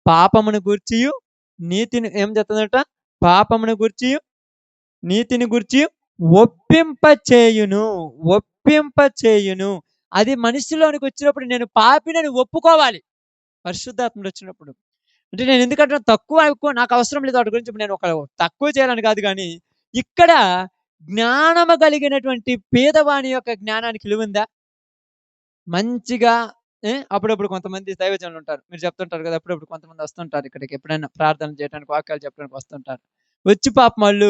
పాపమును గూర్చియు, నీతిని ఏం చేస్తదంట? పాపమును గూర్చియు, నీతిని గూర్చి ఒప్పింపచేయును. ఒప్పింపచేయును. అది మనిషిలోనికి వచ్చినప్పుడు నేను పాపినని ఒప్పుకోవాలి. పరిశుద్ధాత్ముడు వచ్చినప్పుడు. అంటే నేను ఎందుకంటే తక్కువ, ఎక్కువ నాకు అవసరం లేదు వాటి గురించి. నేను ఒక తక్కువ చేయాలని కాదు గానీ, ఇక్కడ జ్ఞానము కలిగినటువంటి పేదవాని యొక్క జ్ఞానానికి విలువుందా? మంచిగా అప్పుడప్పుడు కొంతమంది దైవజనులు ఉంటారు. మీరు చెప్తుంటారు కదా! అప్పుడప్పుడు కొంతమంది వస్తుంటారు ఇక్కడికి. ఎప్పుడైనా ప్రార్థన చేయడానికి, వాక్యాలు చెప్పడానికి వస్తుంటారు. వచ్చి పాపం వాళ్ళు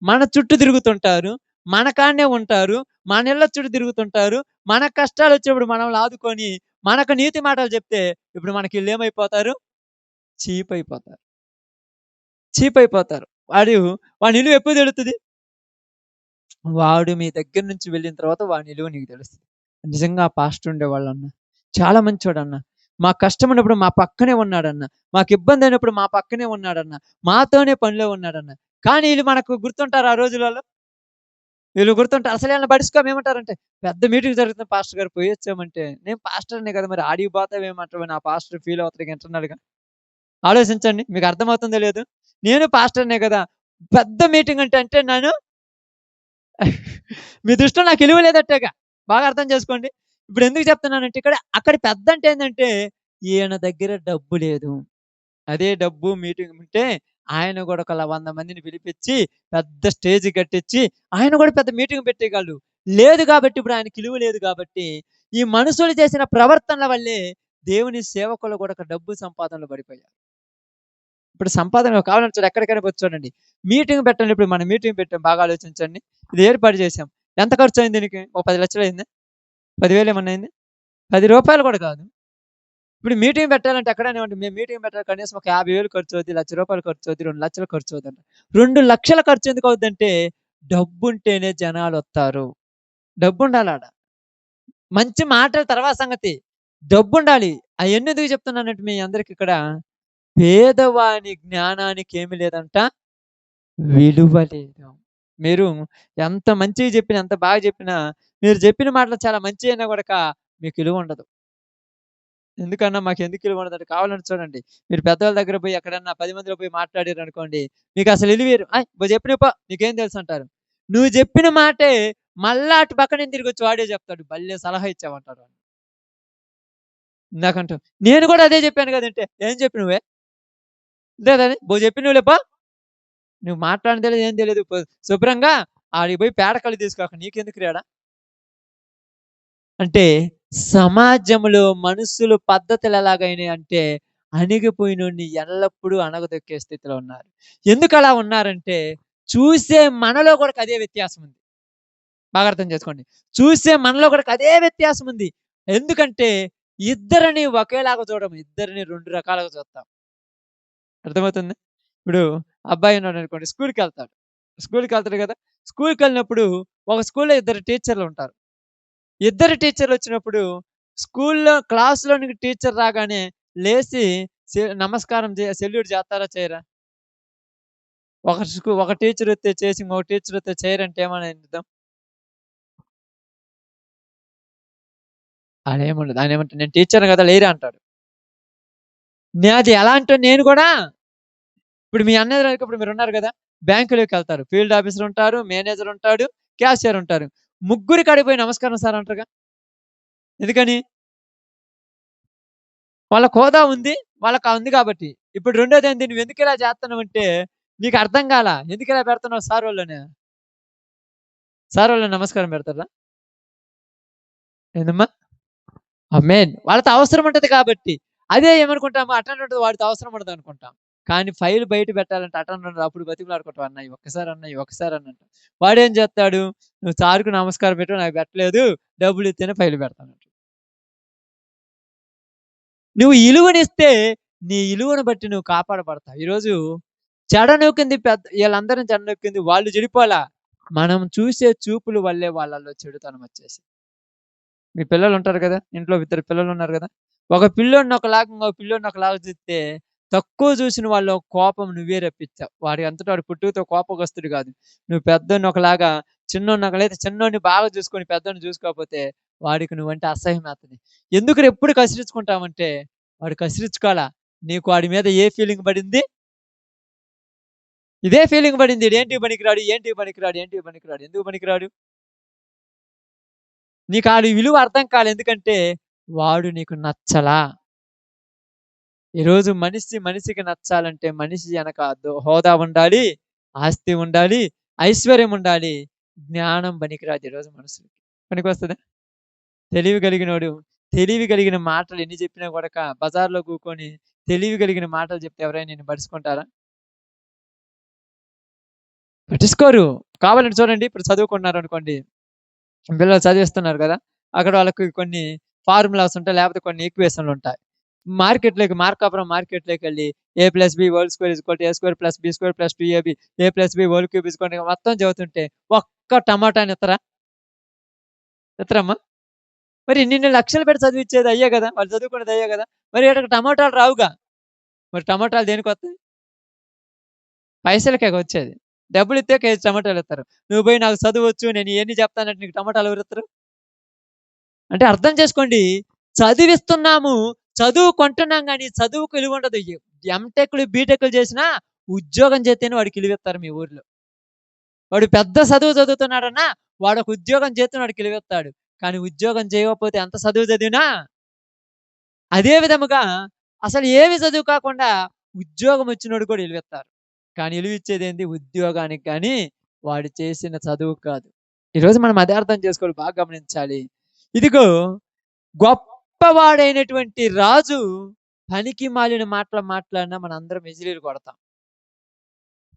మన చుట్టూ తిరుగుతుంటారు. మన కాడనే ఉంటారు. మన ఇళ్ళ చుట్టూ తిరుగుతుంటారు. మన కష్టాలు వచ్చినప్పుడు మనల్ని ఆదుకొని, మనకు నీతి మాటలు చెప్తే, ఇప్పుడు మనకి ఈళ్ళేమైపోతారు? చీప్ అయిపోతారు. చీప్ అయిపోతారు. వాడి విలువ ఎప్పుడు తెలుస్తది? వాడు మీ దగ్గర నుంచి వెళ్ళిన తర్వాత వాడి విలువ నీకు తెలుస్తది. నిజంగా ఆ పాస్టర్ ఉండేవాళ్ళన్న. చాలా మంచోడన్న. మాకు కష్టం ఉన్నప్పుడు మా పక్కనే ఉన్నాడన్న. మాకు ఇబ్బంది అయినప్పుడు మా పక్కనే ఉన్నాడన్న. మాతోనే పనిలో ఉన్నాడన్న. కానీ ఈళ్ళు మనకు గుర్తుంటారా ఆ రోజులలో? వీళ్ళు గుర్తుంటారు. అసలు ఈళ్ళని పట్టించుకోము. ఏమంటారంటే, పెద్ద మీటింగ్ జరుగుతుంది పాస్టర్ గారు పోయొచ్చామంటే, నేను పాస్టర్‌నే కదా! మరి ఆడికి పోతావేమంటావని ఆ పాస్టర్ ఫీల్ అవుతాడు అంటున్నాడుగా. ఆలోచించండి. మీకు అర్థమవుతుందో లేదో? నేను పాస్టర్‌నే కదా! పెద్ద మీటింగ్ అంటే నేను మీ దృష్టిలో నాకు విలువ లేదట్టేగా. బాగా అర్థం చేసుకోండి. ఇప్పుడు ఎందుకు చెప్తున్నానంటే అక్కడ పెద్ద అంటే ఏందంటే, ఈయన దగ్గర డబ్బు లేదు. అదే డబ్బు మీటింగ్ ఉంటే ఆయన కూడా ఒక 100 మందిని పిలిపించి పెద్ద స్టేజ్ కట్టించి ఆయన కూడా పెద్ద మీటింగ్ పెట్టేయగలడు. లేదు కాబట్టి ఇప్పుడు ఆయనకి విలువ లేదు కాబట్టి ఈ మనుషులు చేసిన ప్రవర్తనల వల్లే దేవుని సేవకులు కూడా ఒక డబ్బు సంపాదనలో పడిపోయారు. ఇప్పుడు సంపాదన కావాలని చూడండి ఎక్కడికైనా పోయి చూడండి. మీటింగ్ పెట్టండి. ఇప్పుడు మనం మీటింగ్ పెట్టాం బాగా ఆలోచించండి. ఇది ఏర్పాటు చేశాం. ఎంత ఖర్చు అయింది దీనికి? ఓ 10,00,000 అయిందా? 10,000 ఏమన్నా అయిందా? రూ. 10 కూడా కాదు. ఇప్పుడు మీటింగ్ పెట్టాలంటే ఎక్కడైనా మేము మీటింగ్ పెట్టాలి కనీసం ఒక 50,000 ఖర్చవుద్ది, రూ. 1,00,000 ఖర్చవుద్ది, 2,00,000 ఖర్చవుద్దంట. 2,00,000 ఖర్చు ఎందుకు అవుద్దంటే డబ్బుంటేనే జనాలొత్తారు. డబ్బుండాలాడ. మంచి మాటలు తర్వాత సంగతి. డబ్బుండాలి. అయన్నీ ఎందుకు చెప్తున్నానంటే మీ అందరికి ఇక్కడ పేదవాని జ్ఞానానికి ఏమి లేదంట విలువ లేదు. మీరు ఎంత మంచిగా చెప్పినా, ఎంత బాగా చెప్పినా, మీరు చెప్పిన మాటలు చాలా మంచియి అయినా గూడక మీకు విలువ ఉండదు. ఎందుకన్నా మాకెందుకు విలువ ఉండదంటే కావాలంటే చూడండి. మీరు పెద్దవాళ్ళ దగ్గర పోయి ఎక్కడన్నా 10 మందిలో పోయి మాట్లాడారనుకోండి. మీకసలు విలువీయరు. నువ్వు చెప్పినవి పో నీకేం తెలుసంటారు. నువ్వు చెప్పిన మాటే మళ్ళా అటు పక్కన తిరిగొచ్చి వాడే చెప్తాడు. భలే సలహా ఇచ్చావంటాడు వాడిని. ఇందాకంటావు. నేను కూడా అదే చెప్పాను కదంటే, ఏం చెప్పి నువ్వే? లేదని చెప్పినవులే పో. నువ్వు మాట్లాడనది తెలీదు, ఏం తెలీదు. శుభ్రంగా ఆడికి పోయి పేడ కళ్ళు తీసుకో. నీకెందుకురా ఆడ? అంటే సమాజంలో మనుషులు పద్ధతులు ఎలాగైనాయి అంటే అణిగిపోయినోడిని ఎల్లప్పుడూ అణగదొక్కే స్థితిలో ఉన్నారు. ఎందుకలా ఉన్నారంటే చూసే మనలో కూడా అదే వ్యత్యాసం ఉంది. బాగా అర్థం చేసుకోండి. చూసే మనలో కూడా అదే వ్యత్యాసం ఉంది. ఎందుకంటే ఇద్దరిని ఒకేలాగా చూడము. ఇద్దరిని 2 రకాలుగా చూస్తాం. అర్థమవుతుందా? ఇప్పుడు అబ్బాయి ఉన్నాడనుకోండి, స్కూలుకెళ్తాడు. స్కూలుకెళ్తాడు కదా! స్కూలుకెళ్ళినప్పుడు ఒక స్కూల్‌లో ఇద్దరు టీచర్లుంటారు. ఇద్దరు టీచర్‌లొచ్చినప్పుడు స్కూల్‌లో క్లాస్‌లోనికి టీచర్ రాగానే లేసి నమస్కారం సెల్యూట్ చేస్తారా? చేయరా? ఒక టీచరొస్తే చేసి ఇంకొక టీచరొస్తే చేయరంటే ఏమని అర్థం? ఆడేముండదు. ఆయనేమంటాడు, "నేను టీచర్‌ని కదా! లేరా" అంటాడు. నాది ఎలా అంటే నేను కూడా ఇప్పుడు మీ అన్నయ్య ఇప్పుడు మీరున్నారు గదా! బ్యాంకులోకెళ్తారు. ఫీల్డ్ ఆఫీసర్ ఉంటారు, మేనేజర్ ఉంటాడు, క్యాషియర్ ఉంటారు. ముగ్గురి కాడికి పోయి నమస్కారం సార్ అంటారుగా. ఎందుకని? వాళ్ళకి హోదా ఉంది. వాళ్ళకి ఉంది కాబట్టి. ఇప్పుడు రెండోదేంది, నువ్వెందుకిలా చేత్తన్నావంటే నీకు అర్థం కాలా. ఎందుకిలా పెడుతున్నావు సారోళ్ళని? సారోళ్ళని నమస్కారం పెడతారా? ఏందమ్మా? ఆమేన్. వాళ్ళతో అవసరం ఉంటది కాబట్టి. అదే ఏమనుకుంటాము, అటెండెంట్ వాడితో అవసరం ఉండదనుకుంటాం. కానీ ఫైల్ బయట పెట్టాలంటే అటెండెంట్ అప్పుడు బతిమిలాడుకుంటాం. అన్నయ్య ఒక్కసారి అన్నయ్య, ఒక్కసారి అన్న అంటాం. వాడేం చేత్తాడు, "నువ్వు సార్‌కి నమస్కారం పెట్టు, నాకు పెట్టలేదు. డబ్బులిత్తేనే ఫైల్ పెడతానంటాడు." నువ్వు ఇలువనిస్తే నీ ఇలువను బట్టి నువ్వు కాపాడబడతావు. ఈరోజు చెడ నొక్కింది ఈళ్ళందరిని చెడ నొక్కింది వాళ్ళు చెడిపోలా. మనం చూసే చూపుల వల్లే వాళ్ళలో చెడుతనం వచ్చేసింది. మీ పిల్లలుంటారు గదా! ఇంట్లో ఇద్దరు పిల్లలున్నారు గదా! ఒక పిల్లోడిని ఒకలాగా, ఇంకో పిల్లోడిని ఒకలాగా చూస్తే తక్కువ చూసిన వాళ్ళ కోపం నువ్వే రప్పించావు. వాడి అంతట వాడు పుట్టుకతో కోపగ్రస్తుడు గాదు. నువ్వు పెద్దోడిని ఒకలాగా, చిన్నోడిని ఒకలైతే చిన్నోడిని బాగా చూసుకొని పెద్దోడిని చూసుకోకపోతే వాడికి నువ్వంటే అసహ్యమేత్తది. ఎందుకురా ఎప్పుడు కసిరించుకుంటావంటే వాడు కసిరించుకోలా. నీకు వాడి మీద ఏ ఫీలింగ్ పడింది? ఇదే ఫీలింగ్ పడింది. ఈడేంటికి పనికిరాడు, ఏంటికి పనికిరాడు, ఏంటికి పనికిరాడు. ఎందుకు పనికిరాడు? నీకు ఆడి విలువ అర్థం కాలే. ఎందుకంటే వాడు నీకు నచ్చలా. ఈరోజు మనిషికి నచ్చాలంటే మనిషి ఎనక హోదా ఉండాలి, ఆస్తి ఉండాలి, ఐశ్వర్యం ఉండాలి. జ్ఞానం పనికిరాదు ఈరోజు మనుషులకి. పనికొస్తదా? తెలివి కలిగినోడు, తెలివి కలిగిన మాటలు ఎన్ని చెప్పినా గూడక బజార్‌లో కూకొని తెలివి కలిగిన మాటలు చెప్తే ఎవరైనా నిన్ను పట్టించుకుంటారా? పట్టించుకోరు. కావాలంటే చూడండి, ఇప్పుడు చదువుకుంటున్నారనుకోండి, పిల్లలు చదివిస్తున్నారు గదా! అక్కడ వాళ్ళకి కొన్ని ఫార్ములాస్ ఉంటాయి. లేకపోతే కొన్ని ఈక్వేషన్‌లుంటాయి. మార్కెట్‌లోకెళ్ళి ఏ+బి whole square equal to A square plus B square plus 2ఏబీ ఏ+బి హోల్ క్యూబ్ ఈక్వల్ టు మొత్తం చదువుతుంటే ఒక్క టమాటాని ఇత్తరా? ఇత్తరమ్మా? మరి ఇన్నిన్ని లక్షలు పెట్టి చదివిచ్చేది అయ్యే గదా! వాళ్ళు చదువుకునేది అయ్యే గదా! మరి ఈడకి టమాటాలు రావుగా. మరి టమాటాలు దేనికొత్తాయి? పైసలకేగా వచ్చేది. డబ్బులిత్తే కేజీ టమాటాలిత్తరు. నువ్వు పోయి నాకు చదువొచ్చు, నేను ఇయన్నీ చెప్తానంటే నీకు టమాటాలు ఎవరిత్తరు? అంటే అర్థం చేసుకోండి. చదివిస్తున్నాము, చదువు కొంటున్నాం గానీ చదువుకు విలువుండదు. ఎంటెక్‌లు, బీటెక్‌లు చేసినా ఉద్యోగం చేత్తేనే వాడికి ఇలువిత్తారు మీ ఊర్లో. వాడు పెద్ద చదువు చదువుతున్నాడన్నా వాడొక ఉద్యోగం చేత్తేనే వాడికి ఇలువిత్తాడు. కానీ ఉద్యోగం చేయకపోతే ఎంత చదువు చదివినా అదే విధముగా అసలు ఏమి చదువు కాకుండా ఉద్యోగం వచ్చినోడికి కూడా ఇలువిత్తారు. కానీ ఇలువిచ్చేదేంది ఉద్యోగానికి గానీ, వాడు చేసిన చదువుకి కాదు. ఈరోజు మనం అదే అర్థం చేసుకోవాలి. బాగా గమనించాలి. ఇదిగో గొప్పవాడైనటువంటి రాజు పనికిమాలిన మాటలు మాట్లాడినా మనందరం ఎజిరీలు కొడతాం.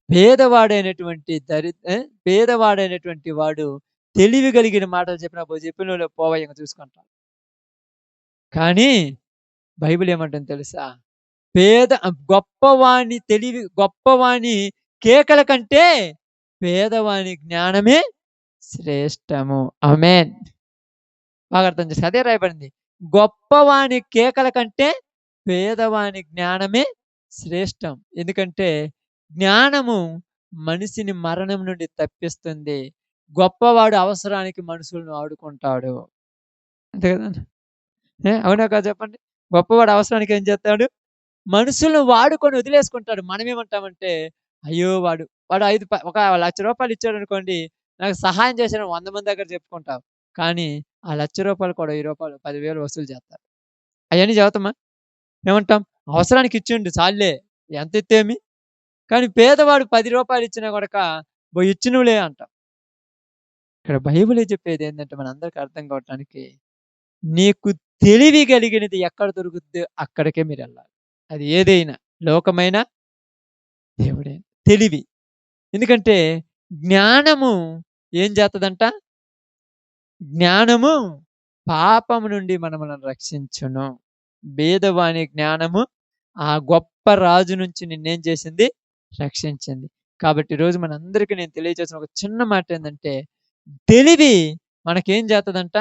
పేదవాడైనటువంటి పేదవాడైనటువంటి వాడు తెలివి కలిగిన మాటలు చెప్పినోళ్ళు పోవయ్య ఇంక చూసుకుంటాం. కానీ బైబిల్ ఏమంటుంది తెలుసా? గొప్పవాని కేకల కంటే పేదవాని జ్ఞానమే శ్రేష్టము. ఆమేన్. బాగా అర్థం చేసుకో. అదే రాయబడింది. గొప్పవాని కేకల కంటే పేదవాని జ్ఞానమే శ్రేష్టం. ఎందుకంటే జ్ఞానము మనిషిని మరణం నుండి తప్పిస్తుంది. గొప్పవాడు అవసరానికి మనుషులను వాడుకుంటాడు. అంతే కదా! అవునా కాదా చెప్పండి? గొప్పవాడు అవసరానికి ఏం చేస్తాడు? మనుషులను వాడుకొని వదిలేసుకుంటాడు. మనమేమంటామంటే, అయ్యో! వాడు 5 ఒక రూ. 1,00,000 ఇచ్చాడనుకోండి, నాకు సహాయం చేసిన 100 మంది దగ్గర చెప్పుకుంటావు. కానీ ఆ రూ. 1,00,000 కూడా రూ. 1000, 10,000 వసూలు చేస్తారు. అయన్నీ చెబుతామా? ఏమంటాం? అవసరానికి ఇచ్చిండు చాలులే. ఎంత ఇత్తేమి? కానీ పేదవాడు రూ. 10 ఇచ్చినా గనక ఇచ్చినవులే అంటాం. ఇక్కడ బైబిలే చెప్పేదేంటంటే మనందరికి అర్థం కావటానికి, నీకు తెలివి కలిగినది ఎక్కడ దొరుకుద్దో అక్కడికే మీరెళ్ళాలి. అది ఏదైనా, లోకమైనా, దేవుడైనా. తెలివి. ఎందుకంటే జ్ఞానము ఏం చేస్తదంట? జ్ఞానము పాపము నుండి మనలను రక్షించును. భేదవాని జ్ఞానము ఆ గొప్ప రాజు నుంచి నిన్నేం చేసింది? రక్షించింది. కాబట్టి ఈరోజు మనందరికీ నేను తెలియజేసిన ఒక చిన్న మాట ఏందంటే, తెలివి మనకేం చేస్తదంట?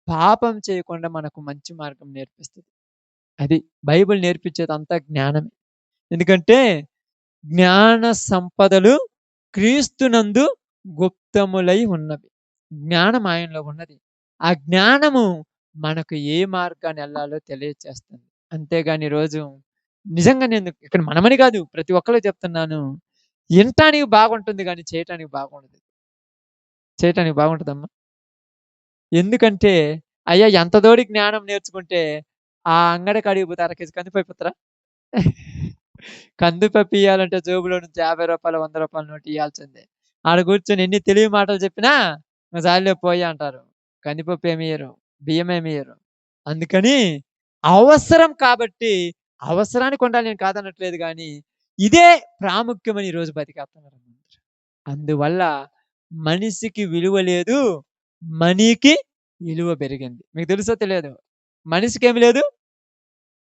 పాపం చేయకుండా మనకు మంచి మార్గం నేర్పిస్తది. అది బైబిల్ నేర్పించేదంతా జ్ఞానమే. ఎందుకంటే జ్ఞాన సంపదలు క్రీస్తునందు గుప్తములై ఉన్నవి. జ్ఞానం ఆయనలో ఉన్నది. ఆ జ్ఞానము మనకు ఏ మార్గాన్ని వెళ్ళాలో తెలియచేస్తుంది. అంతేగాని ఈరోజు నిజంగా నేను ఇక్కడ మనమని కాదు, ప్రతి ఒక్కరికి చెప్తున్నాను. వినటానికి బాగుంటుంది కానీ చేయటానికి బాగుండదు. చేయటానికి బాగుంటుందమ్మా. ఎందుకంటే అయ్యా ఎంత తోడి జ్ఞానం నేర్చుకుంటే ఆ అంగడి కాడికి పోతే అర కేజీ కందిపప్పు ఇత్తరా? కందిపప్పు ఇయ్యాలంటే జేబులో నుంచి రూ. 50, రూ. 100 నోటు ఇయ్యాల్సిందే. ఆడ కూర్చొని ఎన్ని తెలివి మాటలు చెప్పినా చాలులే పోయి అంటారు. కందిపప్పు ఏమి ఇయ్యరు, బియ్యం ఏమి ఇయ్యరు. అందుకని అవసరం కాబట్టి అవసరానికి ఉండాలి, నేను కాదనట్లేదు గానీ, ఇదే ప్రాముఖ్యమని ఈరోజు బతికేస్తున్నారు అందరూ. అందువల్ల మనిషికి విలువ లేదు, మనీకి విలువ పెరిగింది. మీకు తెలుసో తెలియదో? మనిషికేమి లేదు,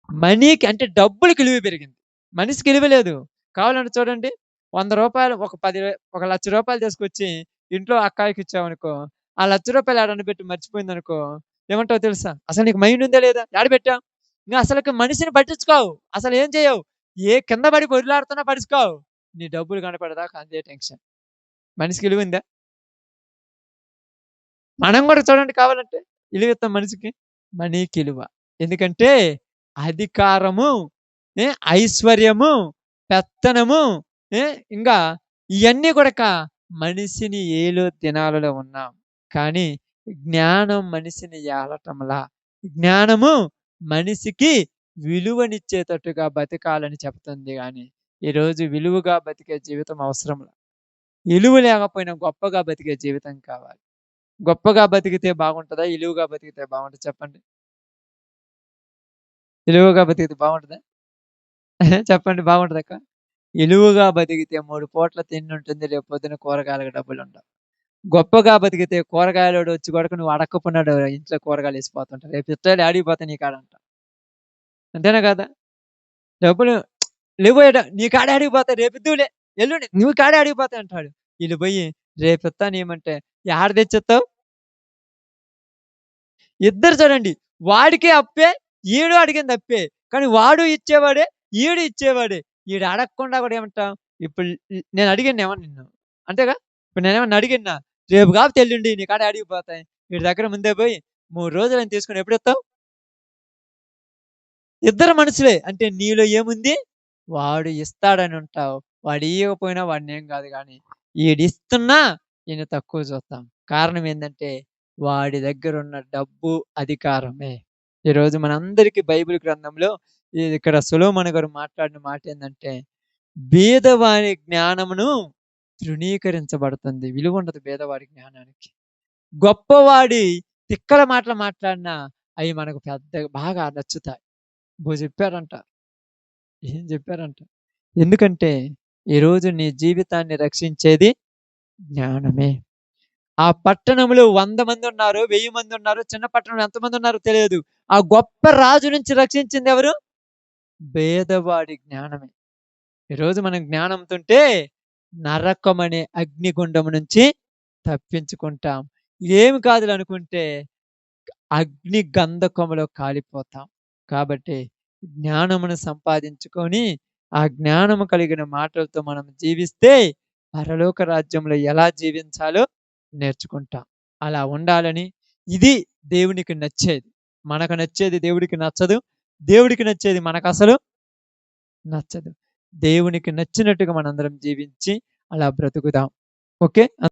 మనీకి అంటే డబ్బులకి విలువ పెరిగింది. మనిషికి విలువ లేదు. కావాలంటే చూడండి, రూ. 100 ఒక రూ. 1,00,000 తీసుకొచ్చి ఇంట్లో అక్కాయికి ఇచ్చావనుకో, ఆ రూ. 1,00,000 ఏడన్నా పెట్టి మర్చిపోయిందనుకో, ఏమంటావో తెలుసా? అసలు నీకు మైండ్ ఉందా లేదా? యాడ పెట్టావు? ఇంక అసలుకి మనిషిని పట్టించుకోవు. అసలు ఏం చేయవు. ఏ కింద పడి పొర్లాడుతున్నా పట్టించుకోవు. నీ డబ్బులు కనపడేదాకా అంతే టెన్షన్. మనిషికి విలువ ఉందా? మనం కూడా చూడండి కావాలంటే, విలువిస్తాం మనిషికి. మనీకి విలువ. ఎందుకంటే అధికారము, ఐశ్వర్యము, పెత్తనము, ఇంకా ఇయన్నీ కూడాక మనిషిని ఏలో దినాలలో ఉన్నాం. కానీ జ్ఞానం మనిషిని ఏలటంలా. జ్ఞానము మనిషికి విలువనిచ్చేటట్టుగా బతకాలని చెప్తుంది గాని, ఈరోజు విలువగా బతికే జీవితం అవసరంలా. విలువ లేకపోయినా గొప్పగా బతికే జీవితం కావాలి. గొప్పగా బతికితే బాగుంటదా? ఇలువుగా బతికితే బాగుంటదా చెప్పండి? ఇలువుగా బతికితే బాగుంటదా? చెప్పండి, బాగుంటదక్క? ఇలువుగా బతికితే 3 పూట్ల తిండుంటుంది. రేపు పొద్దున కూరగాయలకు డబ్బులుండవు. గొప్పగా బతికితే కూరగాయలోడు వచ్చి గూడక నువ్వు అడక్కపోయినాడు ఇంట్లో కూరగాయలు ఏసిపోతుంటారు. రేపు ఇత్తాలు యాడికి పోతాయి నీ కాడంట. అంతేనా కాదా? డబ్బులు లేవోయట నీ కాడ యాడికి పోతాయి? రేపిద్దువులే, ఎల్లుండి నువ్వు కాడ యాడికి పోతాయి అంటాడు. ఈళ్ళు పోయి రేపిత్తానేమంటే యాడ తెచ్చిత్తావు? ఇద్దరు చూడండి, వాడికే అప్పే, ఈడు అడిగింది అప్పే. కానీ వాడు ఇచ్చేవాడే, ఈడు ఇచ్చేవాడే. ఈడు అడగకుండా కూడా ఏమంటాం? ఇప్పుడు నేను అడిగానేమన్నా నిన్ను? అంతేగా? ఇప్పుడు నేనేమన్నా అడిగిన్నా? రేపు కాకపోతే ఎల్లుండి నీ కాడ యాడికి పోతాయి? వీడి దగ్గర ముందే పోయి 3 రోజులని తీసుకొని ఎప్పుడిత్తావు? ఇద్దరు మనుషులే. అంటే నీలో ఏముంది? వాడు ఇస్తాడని ఉంటావు. వాడు ఇయ్యకపోయినా వాడినేం కాదు గానీ, ఈడిస్తున్నా ఈయన తక్కువ చూస్తాం. కారణం ఏందంటే వాడి దగ్గరున్న డబ్బు, అధికారమే. ఈరోజు మనందరికీ బైబిల్ గ్రంథంలో ఇక్కడ సొలొమోను గారు మాట్లాడిన మాట ఏందంటే, బీదవాని జ్ఞానమును తృణీకరించబడుతుంది. విలువ ఉండదు బీదవాడి జ్ఞానానికి. గొప్పవాడి తిక్కల మాటలు మాట్లాడినా అవి మనకు బాగా నచ్చుతాయి. చెప్పారంట. ఏం చెప్పారంట? ఎందుకంటే ఈరోజు నీ జీవితాన్ని రక్షించేది జ్ఞానమే. ఆ పట్టణంలో 100 మంది ఉన్నారు, 1000 మంది ఉన్నారు. చిన్న పట్టణంలో ఎంతమంది ఉన్నారో తెలియదు. ఆ గొప్ప రాజు నుంచి రక్షించింది ఎవరు? భేదవాడి జ్ఞానమే. ఈరోజు మనం జ్ఞానంతుంటే నరకం అనే అగ్నిగుండం నుంచి తప్పించుకుంటాం. ఏమి కాదులే అనుకుంటే అగ్ని గంధకములో కాలిపోతాం. కాబట్టి జ్ఞానమును సంపాదించుకొని ఆ జ్ఞానము కలిగిన మాటలతో మనం జీవిస్తే పరలోక రాజ్యంలో ఎలా జీవించాలో నేర్చుకుంటాం. అలా ఉండాలని, ఇది దేవునికి నచ్చేది. మనకు నచ్చేది దేవుడికి నచ్చదు. దేవుడికి నచ్చేది మనకు అసలు నచ్చదు. దేవునికి నచ్చినట్టుగా మనందరం జీవించి అలా బ్రతుకుదాం. ఓకే.